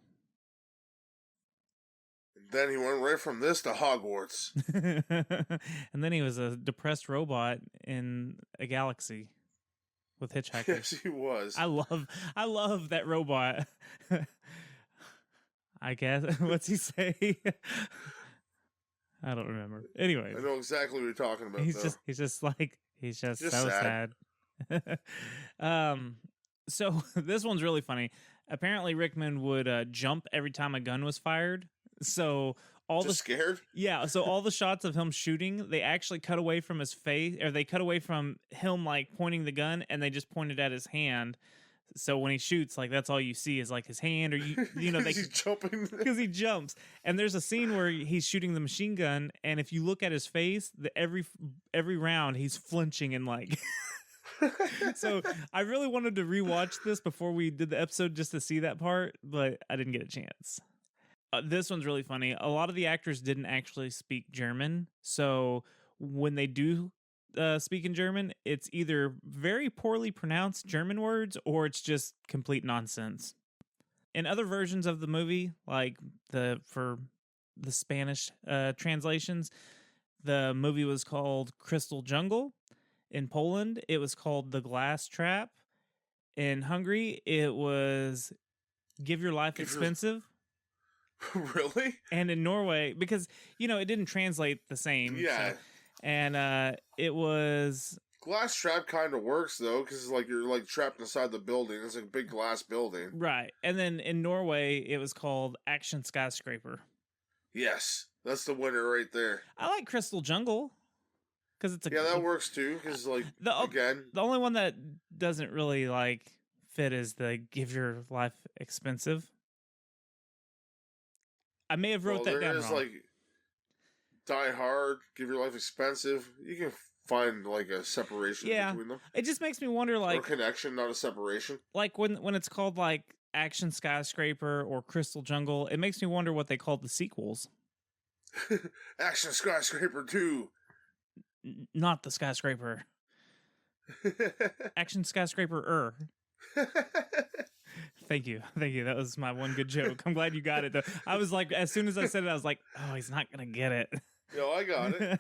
Then he went right from this to Hogwarts. And then he was a depressed robot in a galaxy with hitchhikers. Yes, he was. I love that robot. I guess. What's he say? I don't remember. Anyway, I know exactly what you're talking about. he's just so sad. So this one's really funny. Apparently Rickman would jump every time a gun was fired. So scared? Yeah, so all the shots of him shooting, they actually cut away from his face, or they cut away from him like pointing the gun, and they just pointed at his hand. So when he shoots, like, that's all you see is like his hand, or he's jumping because he jumps. And there's a scene where he's shooting the machine gun, and if you look at his face, every round he's flinching and like. So I really wanted to rewatch this before we did the episode just to see that part, but I didn't get a chance. This one's really funny. A lot of the actors didn't actually speak German, so when they do speak in German, it's either very poorly pronounced German words or it's just complete nonsense. In other versions of the movie, like for the Spanish translations, the movie was called Crystal Jungle. In Poland, it was called The Glass Trap. In Hungary, it was Give Your Life Expensive. Really? And in Norway, because, it didn't translate the same. Yeah. So, and it was... Glass trap kind of works, though, because like you're like trapped inside the building. It's like a big glass building. Right. And then in Norway, it was called Action Skyscraper. Yes. That's the winner right there. I like Crystal Jungle. Because it's that works too. Because the only one that doesn't really like fit is the Give Your Life Expensive. I may have wrote that down wrong. Die Hard, Give Your Life Expensive. You can find like a separation between them. It just makes me wonder, Or like, connection, not a separation. like when it's called like Action Skyscraper or Crystal Jungle, it makes me wonder what they called the sequels. Action Skyscraper 2. Not the skyscraper. Action Skyscraper. Thank you. That was my one good joke. I'm glad you got it though. I was like, as soon as I said it, I was like, oh, he's not gonna get it. Yo, I got it.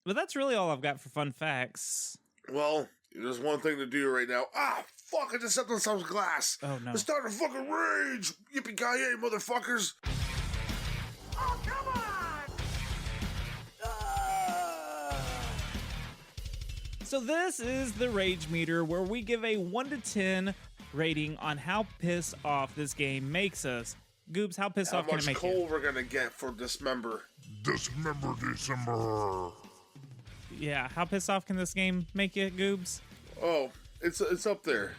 But that's really all I've got for fun facts. Well, there's one thing to do right now. Ah, fuck! I just stepped on some glass. Oh no! It's starting to fucking rage. Yippee-ki-yay, motherfuckers! Oh, come on! So this is the Rage Meter, where we give a 1 to 10 rating on how pissed off this game makes us. Goobs, how pissed off can it How make much you? coal we're gonna get for Dismember? December. Yeah, how pissed off can this game make you, Goobs? Oh, it's up there.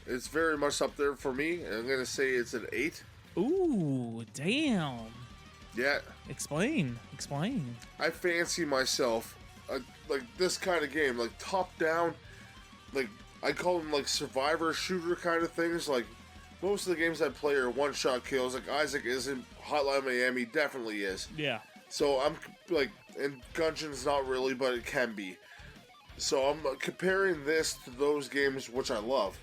It's very much up there for me. And I'm gonna say it's an 8. Ooh, damn. Yeah, Explain. I fancy myself like this kind of game, like top down, like I call them like survivor shooter kind of things. Like most of the games I play are one shot kills. Like Isaac isn't, Hotline Miami definitely is. Yeah. So I'm like, and Gungeon's not really, but it can be. So I'm comparing this to those games which I love,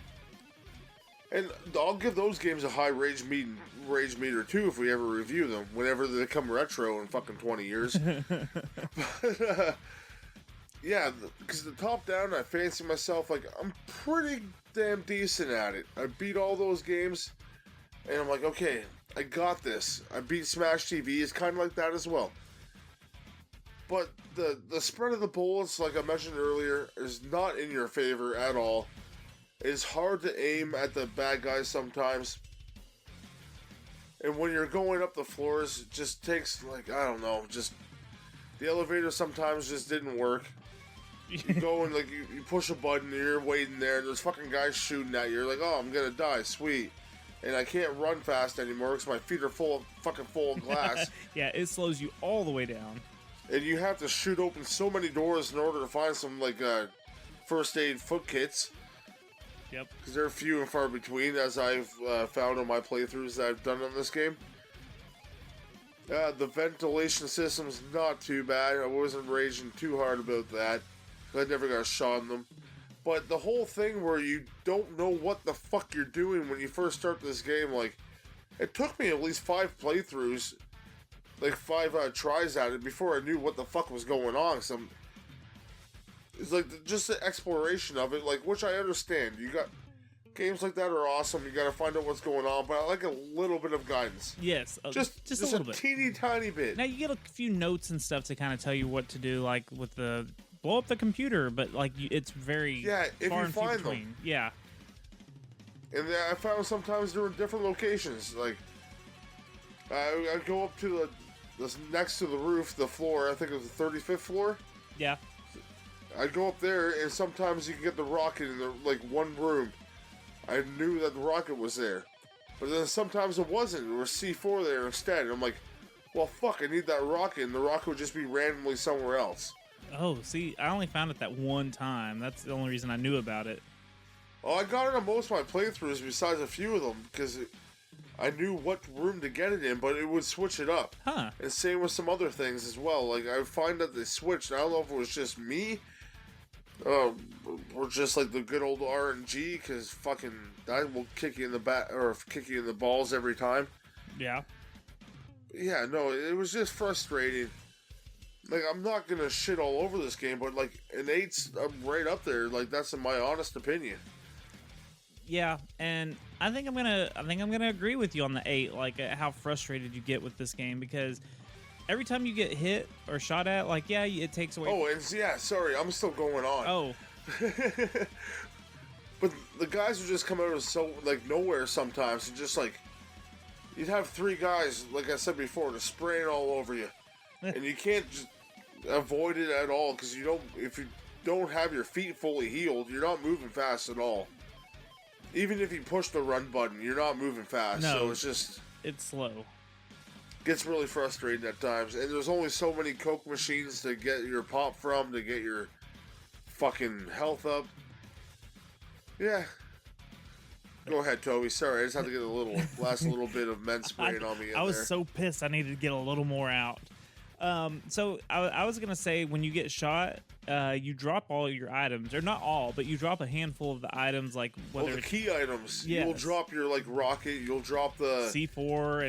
and I'll give those games a high rage meter too if we ever review them. Whenever they come retro in fucking 20 years. But, yeah, because the top down, I fancy myself like I'm pretty damn decent at it. I beat all those games, and I'm like, okay, I got this. I beat Smash TV. It's kind of like that as well. But the spread of the bullets, like I mentioned earlier, is not in your favor at all. It's hard to aim at the bad guys sometimes. And when you're going up the floors, it just takes, like, I don't know, just... The elevator sometimes just didn't work. You go and, like, you push a button and you're waiting there, and there's fucking guys shooting at you. You're like, oh, I'm gonna die, sweet. And I can't run fast anymore because my feet are full of glass. Yeah, it slows you all the way down. And you have to shoot open so many doors in order to find some, like, first aid foot kits. Yep. Because they're few and far between, as I've found on my playthroughs that I've done on this game. The ventilation system's not too bad. I wasn't raging too hard about that. I never got shot in them. But the whole thing where you don't know what the fuck you're doing when you first start this game, like, it took me at least 5 playthroughs, like 5 tries at it before I knew what the fuck was going on. It's like just the exploration of it, like, which I understand. You got games like that are awesome. You got to find out what's going on, but I like a little bit of guidance. Yes, Just a little bit. Teeny tiny bit. Now you get a few notes and stuff to kind of tell you what to do, like with the blow up the computer, but like it's very if far you and few find between. them. Yeah. And I found sometimes they're in different locations. Like I go up to the next to the roof, the floor. I think it was the 35th floor. Yeah. I'd go up there, and sometimes you can get the rocket in the, like, one room. I knew that the rocket was there. But then sometimes it wasn't. There was C4 there instead. And I'm like, well, fuck, I need that rocket. And the rocket would just be randomly somewhere else. Oh, see, I only found it that one time. That's the only reason I knew about it. Oh, I got it on most of my playthroughs besides a few of them. Because I knew what room to get it in, but it would switch it up. Huh. And same with some other things as well. Like, I find that they switched. I don't know if it was just me. Or just like the good old RNG, because fucking that will kick you in the back or kick you in the balls every time. Yeah. Yeah, no, it was just frustrating. Like, I'm not gonna shit all over this game, but like an 8's right up there. Like, that's in my honest opinion. Yeah, and I think I'm gonna agree with you on the 8. Like how frustrated you get with this game, because every time you get hit or shot at, like, yeah, it takes away. Oh, and yeah, sorry, I'm still going on. Oh. But the guys would just come out of so, like, nowhere sometimes, and just, like, you'd have 3 guys, like I said before, just spraying all over you. And you can't just avoid it at all, because if you don't have your feet fully healed, you're not moving fast at all. Even if you push the run button, you're not moving fast, No, so it's just... It's slow. gets really frustrating at times. And there's only so many Coke machines to get your pop from, to get your fucking health up. Yeah. Go ahead, Toby. Sorry, I just had to get last little bit of men spraying on me. I was so pissed. I needed to get a little more out. So I was gonna say, when you get shot, you drop all your items, or not all, but you drop a handful of the items, like whether the key items. Yes. You'll drop your rocket. You'll drop the C4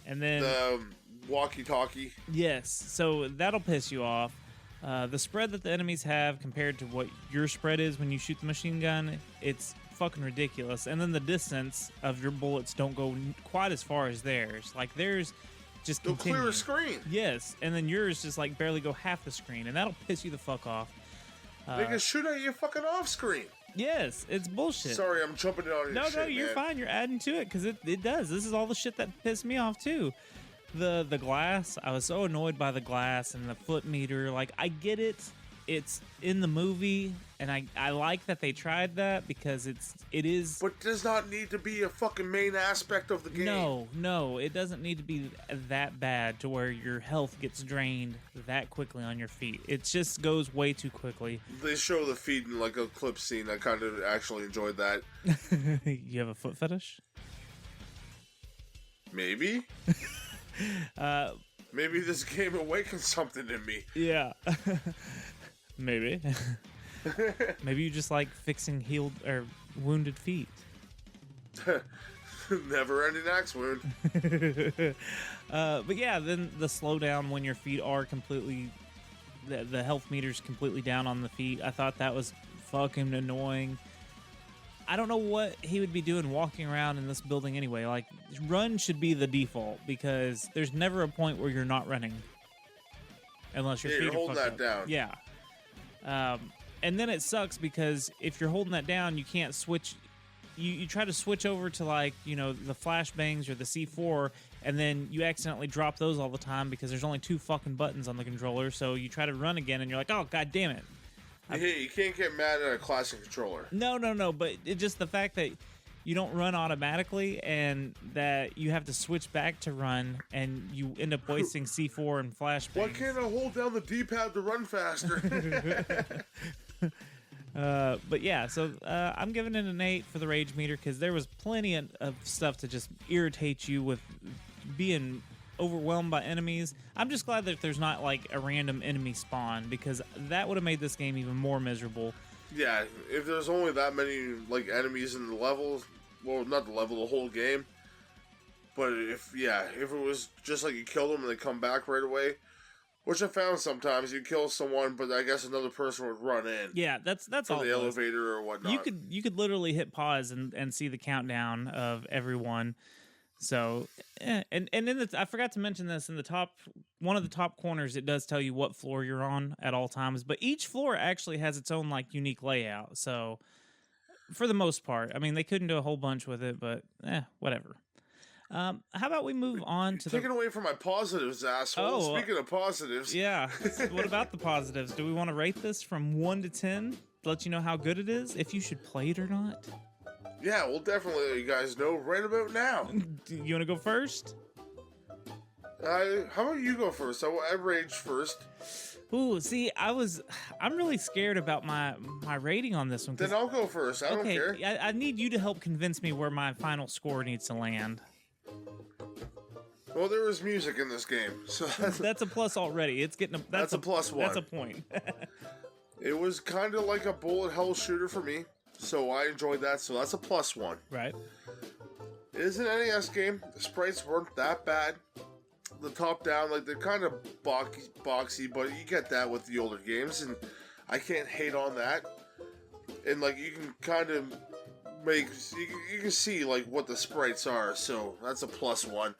and then the walkie-talkie. Yes, so that'll piss you off. The spread that the enemies have compared to what your spread is when you shoot the machine gun, it's fucking ridiculous. And then the distance of your bullets don't go quite as far as theirs. Like theirs just They'll continue. clear a screen. Yes, and then yours just like barely go half the screen, and that'll piss you the fuck off. They can shoot at you fucking off screen. Yes, it's bullshit. Sorry, I'm jumping on your shit. No, you're fine. You're adding to it because it does. This is all the shit that pissed me off too. The glass. I was so annoyed by the glass and the foot meter. Like, I get it. It's in the movie, and I like that they tried that because it is. But it does not need to be a fucking main aspect of the game. No, it doesn't need to be that bad to where your health gets drained that quickly on your feet. It just goes way too quickly. They show the feet in like a clip scene. I kind of actually enjoyed that. You have a foot fetish? Maybe. Maybe this game awakens something in me. Yeah. Maybe. Maybe you just like fixing healed or wounded feet. Never ending axe wound. But yeah, then the slowdown when your feet are completely, the health meter's completely down on the feet. I thought that was fucking annoying. I don't know what he would be doing walking around in this building anyway. Like, run should be the default because there's never a point where you're not running. Unless your feet you're are holding fucked that up. down. Yeah. And then it sucks because if you're holding that down, you can't switch. You try to switch over to, like, you know, the flashbangs or the C4, and then you accidentally drop those all the time because there's only 2 fucking buttons on the controller. So you try to run again, and you're like, oh, god damn it. You can't get mad at a classic controller. No, but it's just the fact that you don't run automatically and that you have to switch back to run and you end up wasting C4 and flashbangs. Why can't I hold down the D-pad to run faster? But yeah, so I'm giving it an 8 for the rage meter because there was plenty of stuff to just irritate you with being overwhelmed by enemies. I'm just glad that there's not like a random enemy spawn because that would have made this game even more miserable. Yeah, if there's only that many like enemies in the levels, well, not the level, the whole game. But if it was just like you kill them and they come back right away, which I found sometimes you kill someone, but I guess another person would run in. Yeah, that's from all. The elevator or whatnot. You could literally hit pause and see the countdown of everyone. So, and in I forgot to mention this in the top, one of the top corners, it does tell you what floor you're on at all times, but each floor actually has its own like unique layout. So for the most part, I mean, they couldn't do a whole bunch with it, but whatever. How about we move on to taking away from my positives, asshole. Oh, Speaking of positives. Yeah. What about the positives? Do we want to rate this from 1 to 10 to let you know how good it is, if you should play it or not? Yeah, we'll definitely let you guys know right about now. You want to go first? How about you go first? I raged first. Ooh, see, I'm really scared about my rating on this one. Then I'll go first. I don't care. I need you to help convince me where my final score needs to land. Well, there was music in this game, so that's a plus already. It's getting that's a plus 1. That's a point. It was kind of like a bullet hell shooter for me, so I enjoyed that. So that's a plus 1. Right. It is an NES game. The sprites weren't that bad. The top down, like they're kind of boxy, but you get that with the older games, and I can't hate on that. And like you can kind of you can see like what the sprites are, so that's a plus 1.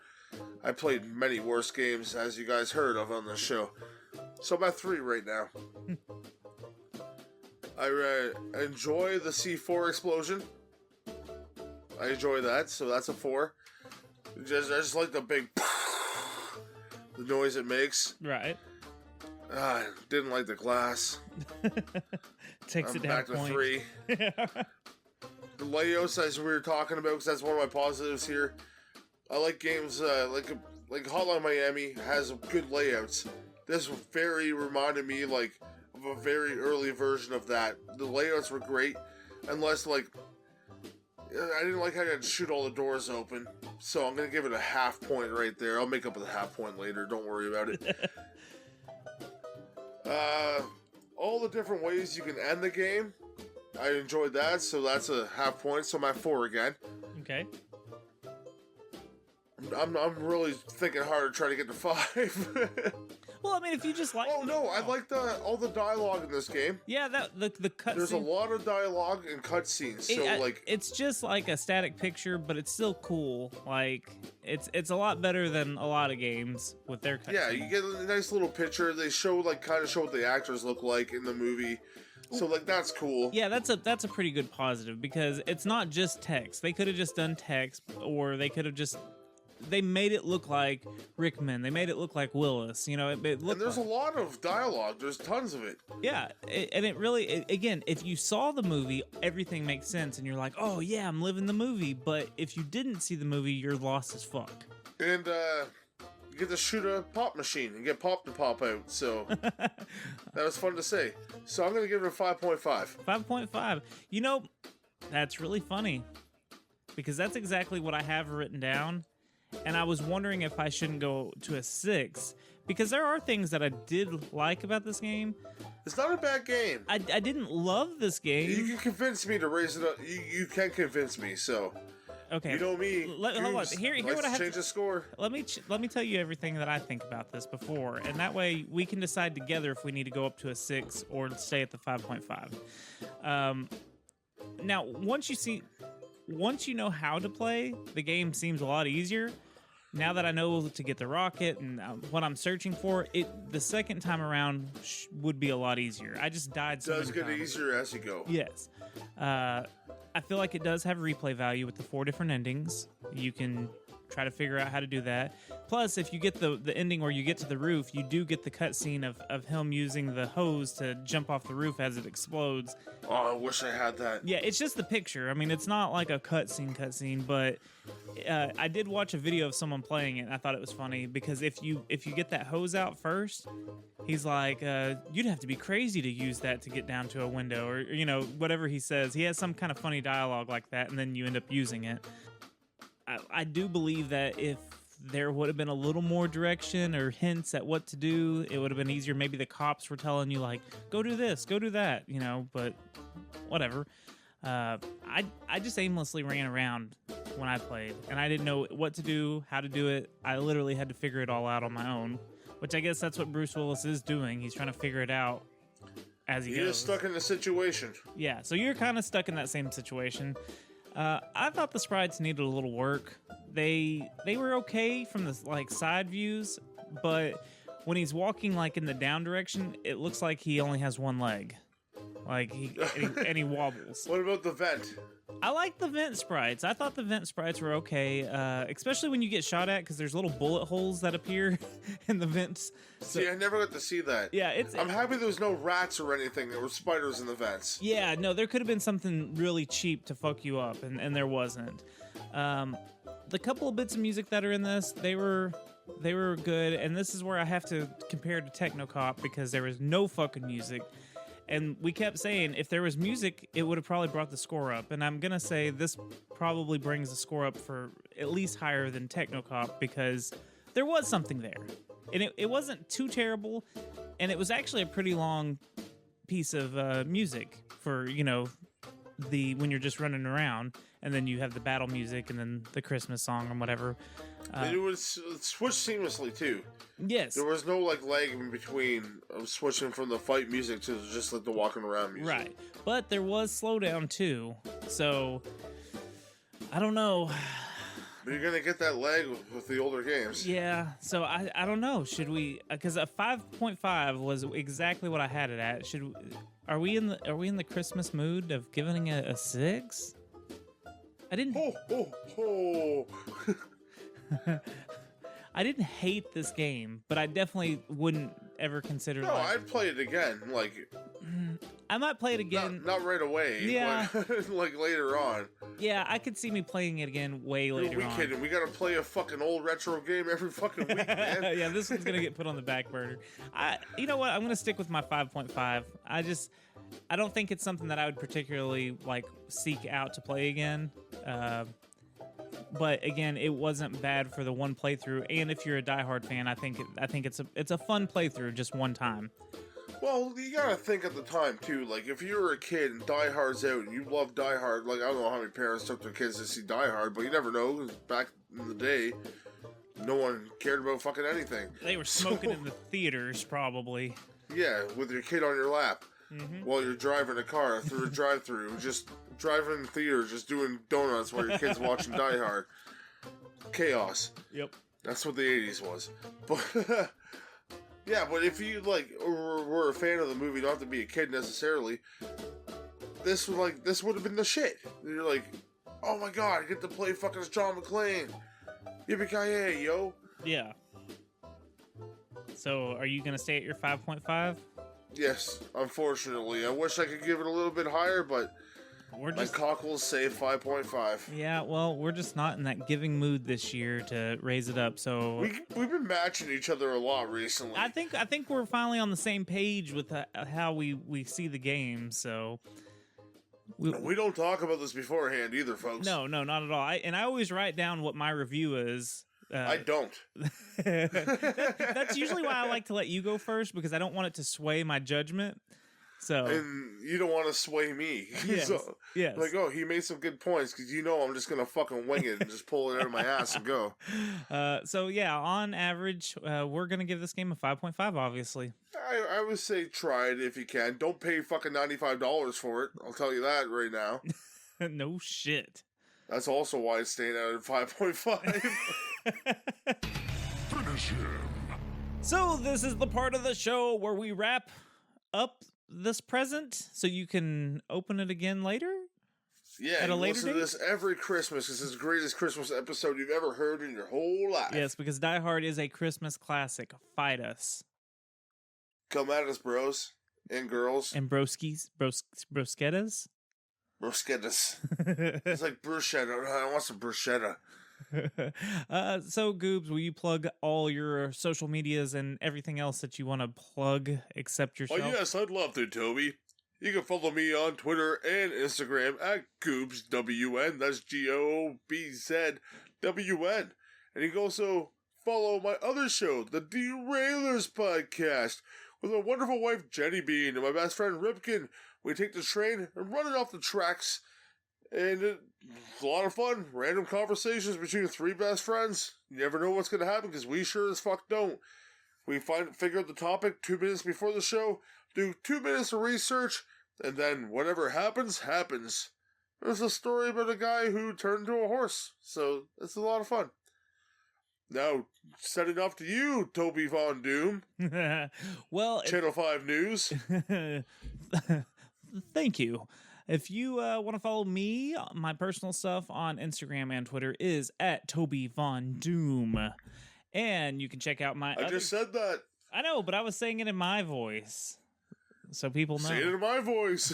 I played many worse games, as you guys heard of on the show. So I'm at 3 right now. I enjoy the C4 explosion. I enjoy that, so that's a 4. I just like the big the noise it makes. Right. Didn't like the glass. Takes it down back to 3. The layouts, as we were talking about, because that's one of my positives here. I like games like Hotline Miami has good layouts. This very reminded me like of a very early version of that. The layouts were great, unless like I didn't like how you had to shoot all the doors open. So I'm gonna give it a half point right there. I'll make up with a half point later. Don't worry about it. All the different ways you can end the game, I enjoyed that. So that's a half point. So I'm at 4 again. Okay. I'm really thinking hard to try to get to 5. Well, I mean, if you just like... Oh, no, I like all the dialogue in this game. Yeah, the cutscene... There's a lot of dialogue and cutscenes, so, It's just like a static picture, but it's still cool. Like, it's a lot better than a lot of games with their cutscenes. Yeah, you get a nice little picture. They show, kind of show what the actors look like in the movie. So, that's cool. Yeah, that's a pretty good positive, because it's not just text. They could have just done text, or they could have just... They made it look like Rickman. They made it look like Willis. You know, it looked. And there's a lot of dialogue. There's tons of it. Yeah, and it really, again, if you saw the movie, everything makes sense, and you're like, oh yeah, I'm living the movie. But if you didn't see the movie, you're lost as fuck. And you get to shoot a pop machine and get pop to pop out. So that was fun to say. So I'm gonna give it a 5.5. 5.5. You know, that's really funny, because that's exactly what I have written down. And I was wondering if I shouldn't go to a 6, because there are things that I did like about this game. It's not a bad game. I didn't love this game. You can convince me to raise it up. You can convince me, so... Okay. You know me. Hold on. Here what I have change the score. Let me tell you everything that I think about this before, and that way we can decide together if we need to go up to a 6 or stay at the 5.5. Now, once you know how to play, the game seems a lot easier. Now that I know to get the rocket and what I'm searching for, the second time around would be a lot easier. I just died so many times. It does get easier as you go. Yes. I feel like it does have replay value with the 4 different endings. You can try to figure out how to do that. Plus, if you get the ending where you get to the roof, you do get the cutscene of him using the hose to jump off the roof as it explodes. Oh, I wish I had that. Yeah, it's just the picture. I mean, it's not like a cutscene, but I did watch a video of someone playing it, and I thought it was funny, because if you get that hose out first, he's like, you'd have to be crazy to use that to get down to a window, or, you know, whatever he says. He has some kind of funny dialogue like that, and then you end up using it. I do believe that if there would have been a little more direction or hints at what to do, it would have been easier. Maybe the cops were telling you, like, go do this, go do that, you know, but whatever. I just aimlessly ran around when I played, and I didn't know what to do, how to do it. I literally had to figure it all out on my own, which I guess that's what Bruce Willis is doing. He's trying to figure it out as he goes. You're stuck in the situation. Yeah, so you're kind of stuck in that same situation. I thought the sprites needed a little work. They were okay from the side views, but when he's walking in the down direction, it looks like he only has one leg. And he wobbles. What about the vent? I like the vent sprites. I thought the vent sprites were okay, especially when you get shot at, because there's little bullet holes that appear in the vents. So, see, I never got to see that. Yeah, I'm happy there was no rats or anything. There were spiders in the vents. Yeah, no, there could have been something really cheap to fuck you up, and there wasn't. The couple of bits of music that are in this, they were good, and this is where I have to compare to Technocop, because there was no fucking music. And we kept saying, if there was music, it would have probably brought the score up. And I'm going to say this probably brings the score up for at least higher than Technocop, because there was something there. And it wasn't too terrible. And it was actually a pretty long piece of music for, when you're just running around. And then you have the battle music and then the Christmas song or whatever. And it was switched seamlessly, too. Yes. There was no lag in between switching from the fight music to just the walking around music. Right. But there was slowdown too. So I don't know. But you're gonna get that lag with the older games. Yeah. So I don't know. Should we? Because a 5.5 was exactly what I had it at. Are we in the Christmas mood of giving it a 6? I didn't. I didn't hate this game, but I definitely wouldn't ever considered. No, like, I'd play it again. Like, I might play it again. not right away. Yeah. But, like later on. Yeah, I could see me playing it again way later We on. kidding? We gotta play a fucking old retro game every fucking week, man. Yeah, this one's gonna get put on the back burner. You know what? I'm gonna stick with my 5.5. I don't think it's something that I would particularly like seek out to play again. But again, it wasn't bad for the one playthrough, and if you're a diehard fan, I think it's a fun playthrough just one time. Well, you gotta think at the time too. Like, if you were a kid and Die Hard's out and you love Die Hard, like I don't know how many parents took their kids to see Die Hard, but you never know. 'Cause back in the day, no one cared about fucking anything. They were smoking in the theaters, probably. Yeah, with your kid on your lap while you're driving a car through a drive-through, just driving in the theater, just doing donuts while your kid's watching Die Hard. Chaos. Yep. That's what the 80s was. But yeah, but if you like were a fan of the movie, don't have to be a kid necessarily. This would have been the shit. You're like, oh my god, I get to play fucking John McClane. Yippee-ki-yay, yo. Yeah. So, are you gonna stay at your 5.5? Yes, unfortunately. I wish I could give it a little bit higher, but We're just my cockles say 5.5. Yeah, well, we're just not in that giving mood this year to raise it up. So We've been matching each other a lot recently. I think we're finally on the same page with how we see the game. So we don't talk about this beforehand either, folks. No, not at all. I always write down what my review is. I don't. That's usually why I like to let you go first, because I don't want it to sway my judgment. So, and you don't want to sway me. Yes, So, yes. Like, oh, he made some good points, because you know I'm just going to fucking wing it and just pull it out of my ass and go. So yeah, on average, we're going to give this game a 5.5, obviously. I would say try it if you can. Don't pay fucking $95 for it. I'll tell you that right now. No shit. That's also why it's staying at 5.5. Finish him. So this is the part of the show where we wrap up this present so you can open it again later? Yeah, At a you later listen to date? this every Christmas. This is the greatest Christmas episode you've ever heard in your whole life. Yes, because Die Hard is a Christmas classic. Fight us. Come at us, bros and girls. And broskis, broskettas? Bruschettas. It's like bruschetta. I want some bruschetta. So Goobs, will you plug all your social medias and everything else that you want to plug except yourself? Oh, yes, I'd love to, Toby. You can follow me on Twitter and Instagram at GoobsWN. That's GOBZWN. And you can also follow my other show, the Derailers Podcast, with my wonderful wife, Jenny Bean, and my best friend, Ripkin. We take the train and run it off the tracks. And it's a lot of fun. Random conversations between three best friends. You never know what's going to happen, because we sure as fuck don't. We figure out the topic 2 minutes before the show, do 2 minutes of research, and then whatever happens, happens. There's a story about a guy who turned into a horse, so it's a lot of fun. Now, setting off to you, Toby Von Doom. Well, Channel 5 News. Thank you. If you want to follow me, my personal stuff on Instagram and Twitter is at Toby Von Doom. And you can check out my I just said that. I know, but I was saying it in my voice, so people know. Say it in my voice.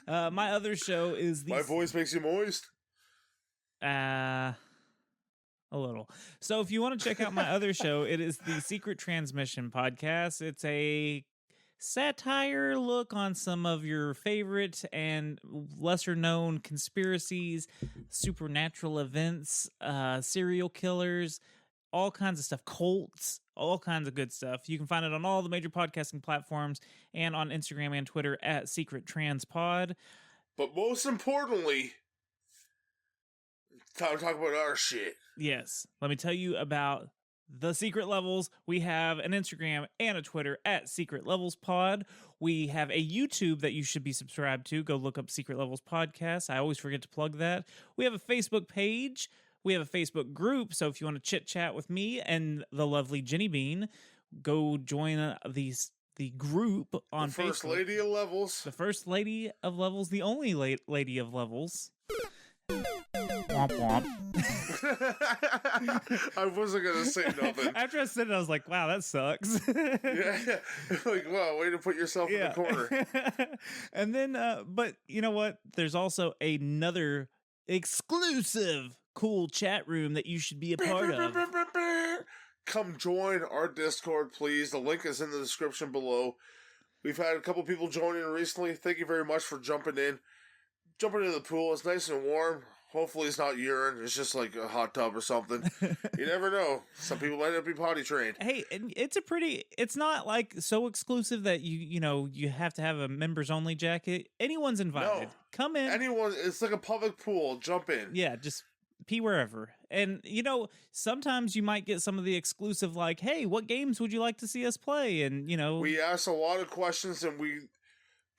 My other show is My voice makes you moist. A little. So if you want to check out my other show, it is the Secret Transmission Podcast. It's a satire look on some of your favorite and lesser known conspiracies, supernatural events, serial killers, all kinds of stuff, cults, all kinds of good stuff. You can find it on all the major podcasting platforms and on Instagram and Twitter at Secret Trans Pod. But most importantly, it's time to talk about our shit. Yes. Let me tell you about the Secret Levels. We have an Instagram and a Twitter at Secret Levels Pod. We have a YouTube that you should be subscribed to. Go look up Secret Levels Podcast. I always forget to plug that. We have a Facebook page. We have a Facebook group. So if you want to chit chat with me and the lovely Jenny Bean, go join the group on The First Facebook. Lady of Levels. The First Lady of Levels, the only lady of Levels. Womp womp. I wasn't gonna say nothing. After I said it, I was like, wow, that sucks. Yeah, like, wow, way to put yourself in the corner. And then, but you know what? There's also another exclusive cool chat room that you should be a part of. Come join our Discord, please. The link is in the description below. We've had a couple people join in recently. Thank you very much for jumping in. Jumping into the pool. It's nice and warm. Hopefully it's not urine. It's just like a hot tub or something. You never know. Some people might not be potty trained. Hey, and it's not like so exclusive that you have to have a members only jacket. Anyone's invited. No. Come in. Anyone, it's like a public pool. Jump in. Yeah, just pee wherever. And sometimes you might get some of the exclusive, like, hey, what games would you like to see us play? And we ask a lot of questions and we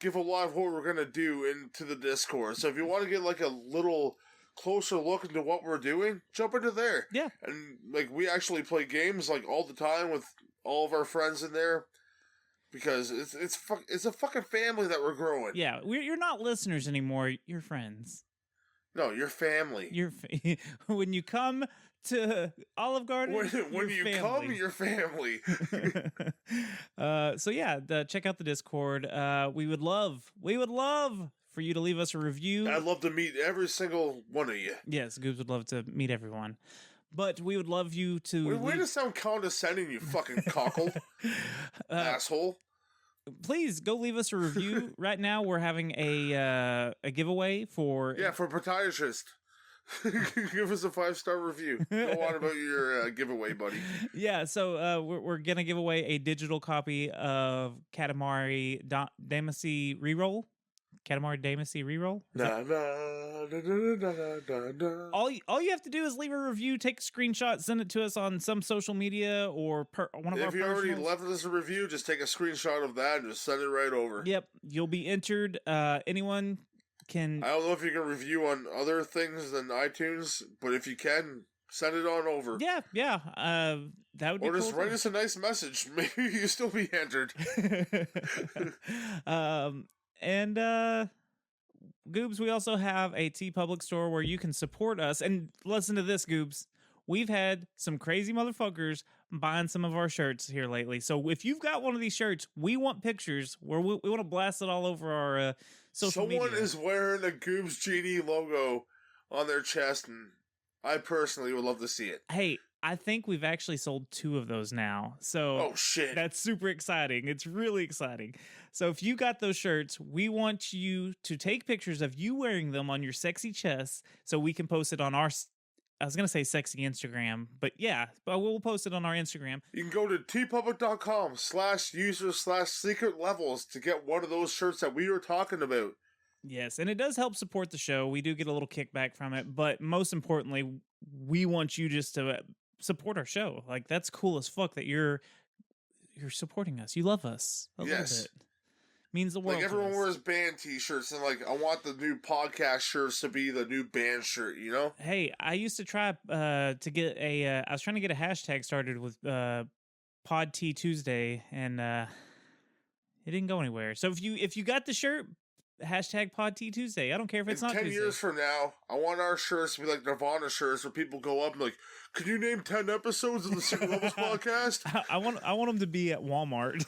give a lot of what we're gonna do into the Discord. So if you want to get like a little closer look into what we're doing, jump into there. Yeah. And like we actually play games like all the time with all of our friends in there because it's a fucking family that we're growing. Yeah, you're not listeners anymore. You're friends. No, you're family. When you come to Olive Garden, when you come, you're family. So yeah, check out the Discord. We would love for you to leave us a review. I'd love to meet every single one of you. Yes, Goobs would love to meet everyone. But we would love you to... Way to sound condescending, you fucking cockle. Asshole. Please go leave us a review. Right now we're having a giveaway for... Yeah, for podiatrist. Give us a 5-star review. Go on about your giveaway, buddy. Yeah, so we're going to give away a digital copy of Katamari Damacy Reroll. Katamari Damacy Reroll? All you have to do is leave a review, take a screenshot, send it to us on some social media or one of our If you already left us a review, just take a screenshot of that and just send it right over. Yep, you'll be entered. Anyone can... I don't know if you can review on other things than iTunes, but if you can, send it on over. Yeah. That would be cool. Or just write us a nice message. Maybe you still be entered. And Goobs, we also have a TeePublic store where you can support us. And listen to this, Goobs. We've had some crazy motherfuckers buying some of our shirts here lately. So if you've got one of these shirts, we want pictures where we want to blast it all over our social media. Someone is wearing a Goobs Genie logo on their chest, and I personally would love to see it. Hey, I think we've actually sold 2 of those now. So oh shit, that's super exciting. It's really exciting. So if you got those shirts, we want you to take pictures of you wearing them on your sexy chest so we can post it on our, I was going to say sexy Instagram, but yeah, but we'll post it on our Instagram. You can go to tpublic.com/user/secret levels to get one of those shirts that we were talking about. Yes, and it does help support the show. We do get a little kickback from it, but most importantly, we want you just to support our show. Like, that's cool as fuck that you're supporting us. You love us a little bit. Means the world. Like, everyone wears band t-shirts, and like, I want the new podcast shirts to be the new band shirt, you know? Hey, I used to try to get I was trying to get a hashtag started with Pod Tea Tuesday, and it didn't go anywhere. So if you got the shirt, hashtag Pod Tea Tuesday. I don't care if it's in not 10 Tuesday. years from now, I want our shirts to be like Nirvana shirts where people go up and like, could you name 10 episodes of the Secret Levels podcast? I want them to be at Walmart.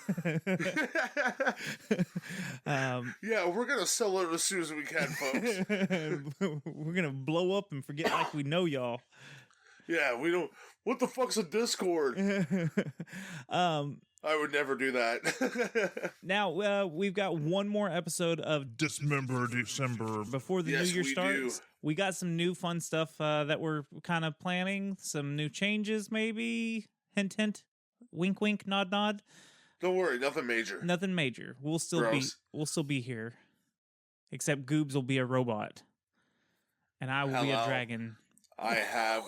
Yeah, we're going to sell it as soon as we can, folks. We're going to blow up and forget like we know y'all. Yeah, we don't... What the fuck's a Discord? I would never do that. Now, we've got one more episode of Dismember December. before the new year starts. We got some new fun stuff that we're kind of planning. Some new changes, maybe. Hint, hint. Wink, wink. Nod, nod. Don't worry, nothing major. Nothing major. We'll still be here. Except Goobs will be a robot, and I will be a dragon. I have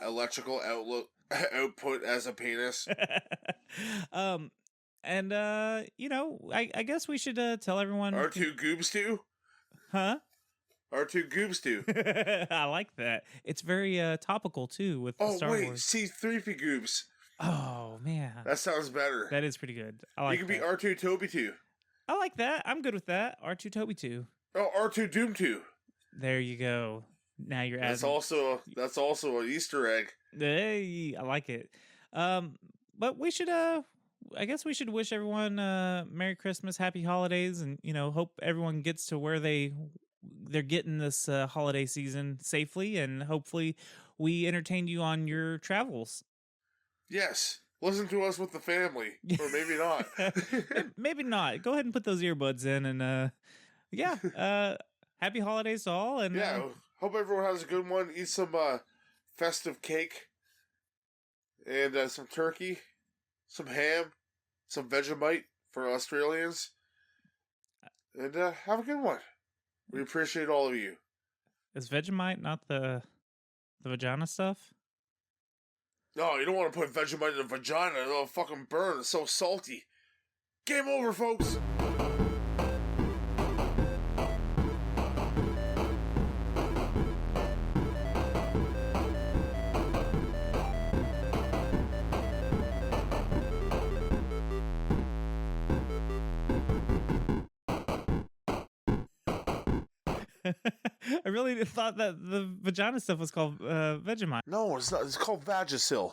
electrical output as a penis. And I guess we should tell everyone. R2 Goobs 2? Huh? R2 Goobs 2. I like that. It's very topical too with Star Wars. C3P Goobs. Oh man, that sounds better. That is pretty good. I like. You can be R2 Toby 2. I like that. I'm good with that. R2 Toby 2. Oh, R2 Doom 2. There you go. Now you're That's adding. also an Easter egg. Hey, I like it. But we should I guess we should wish everyone Merry Christmas, Happy Holidays, and hope everyone gets to where they're getting this holiday season safely, and hopefully we entertained you on your travels. Yes. Listen to us with the family. Or maybe not. Maybe not. Go ahead and put those earbuds in, and happy holidays to all, and Yeah. Hope everyone has a good one. Eat some festive cake and some turkey, some ham, some Vegemite for Australians, and have a good one. We appreciate all of you. is Vegemite not the vagina stuff? No, you don't want to put Vegemite in the vagina. It'll fucking burn. It's so salty. Game over, folks. I really thought that the vagina stuff was called Vegemite. No, it's not. It's called Vagisil.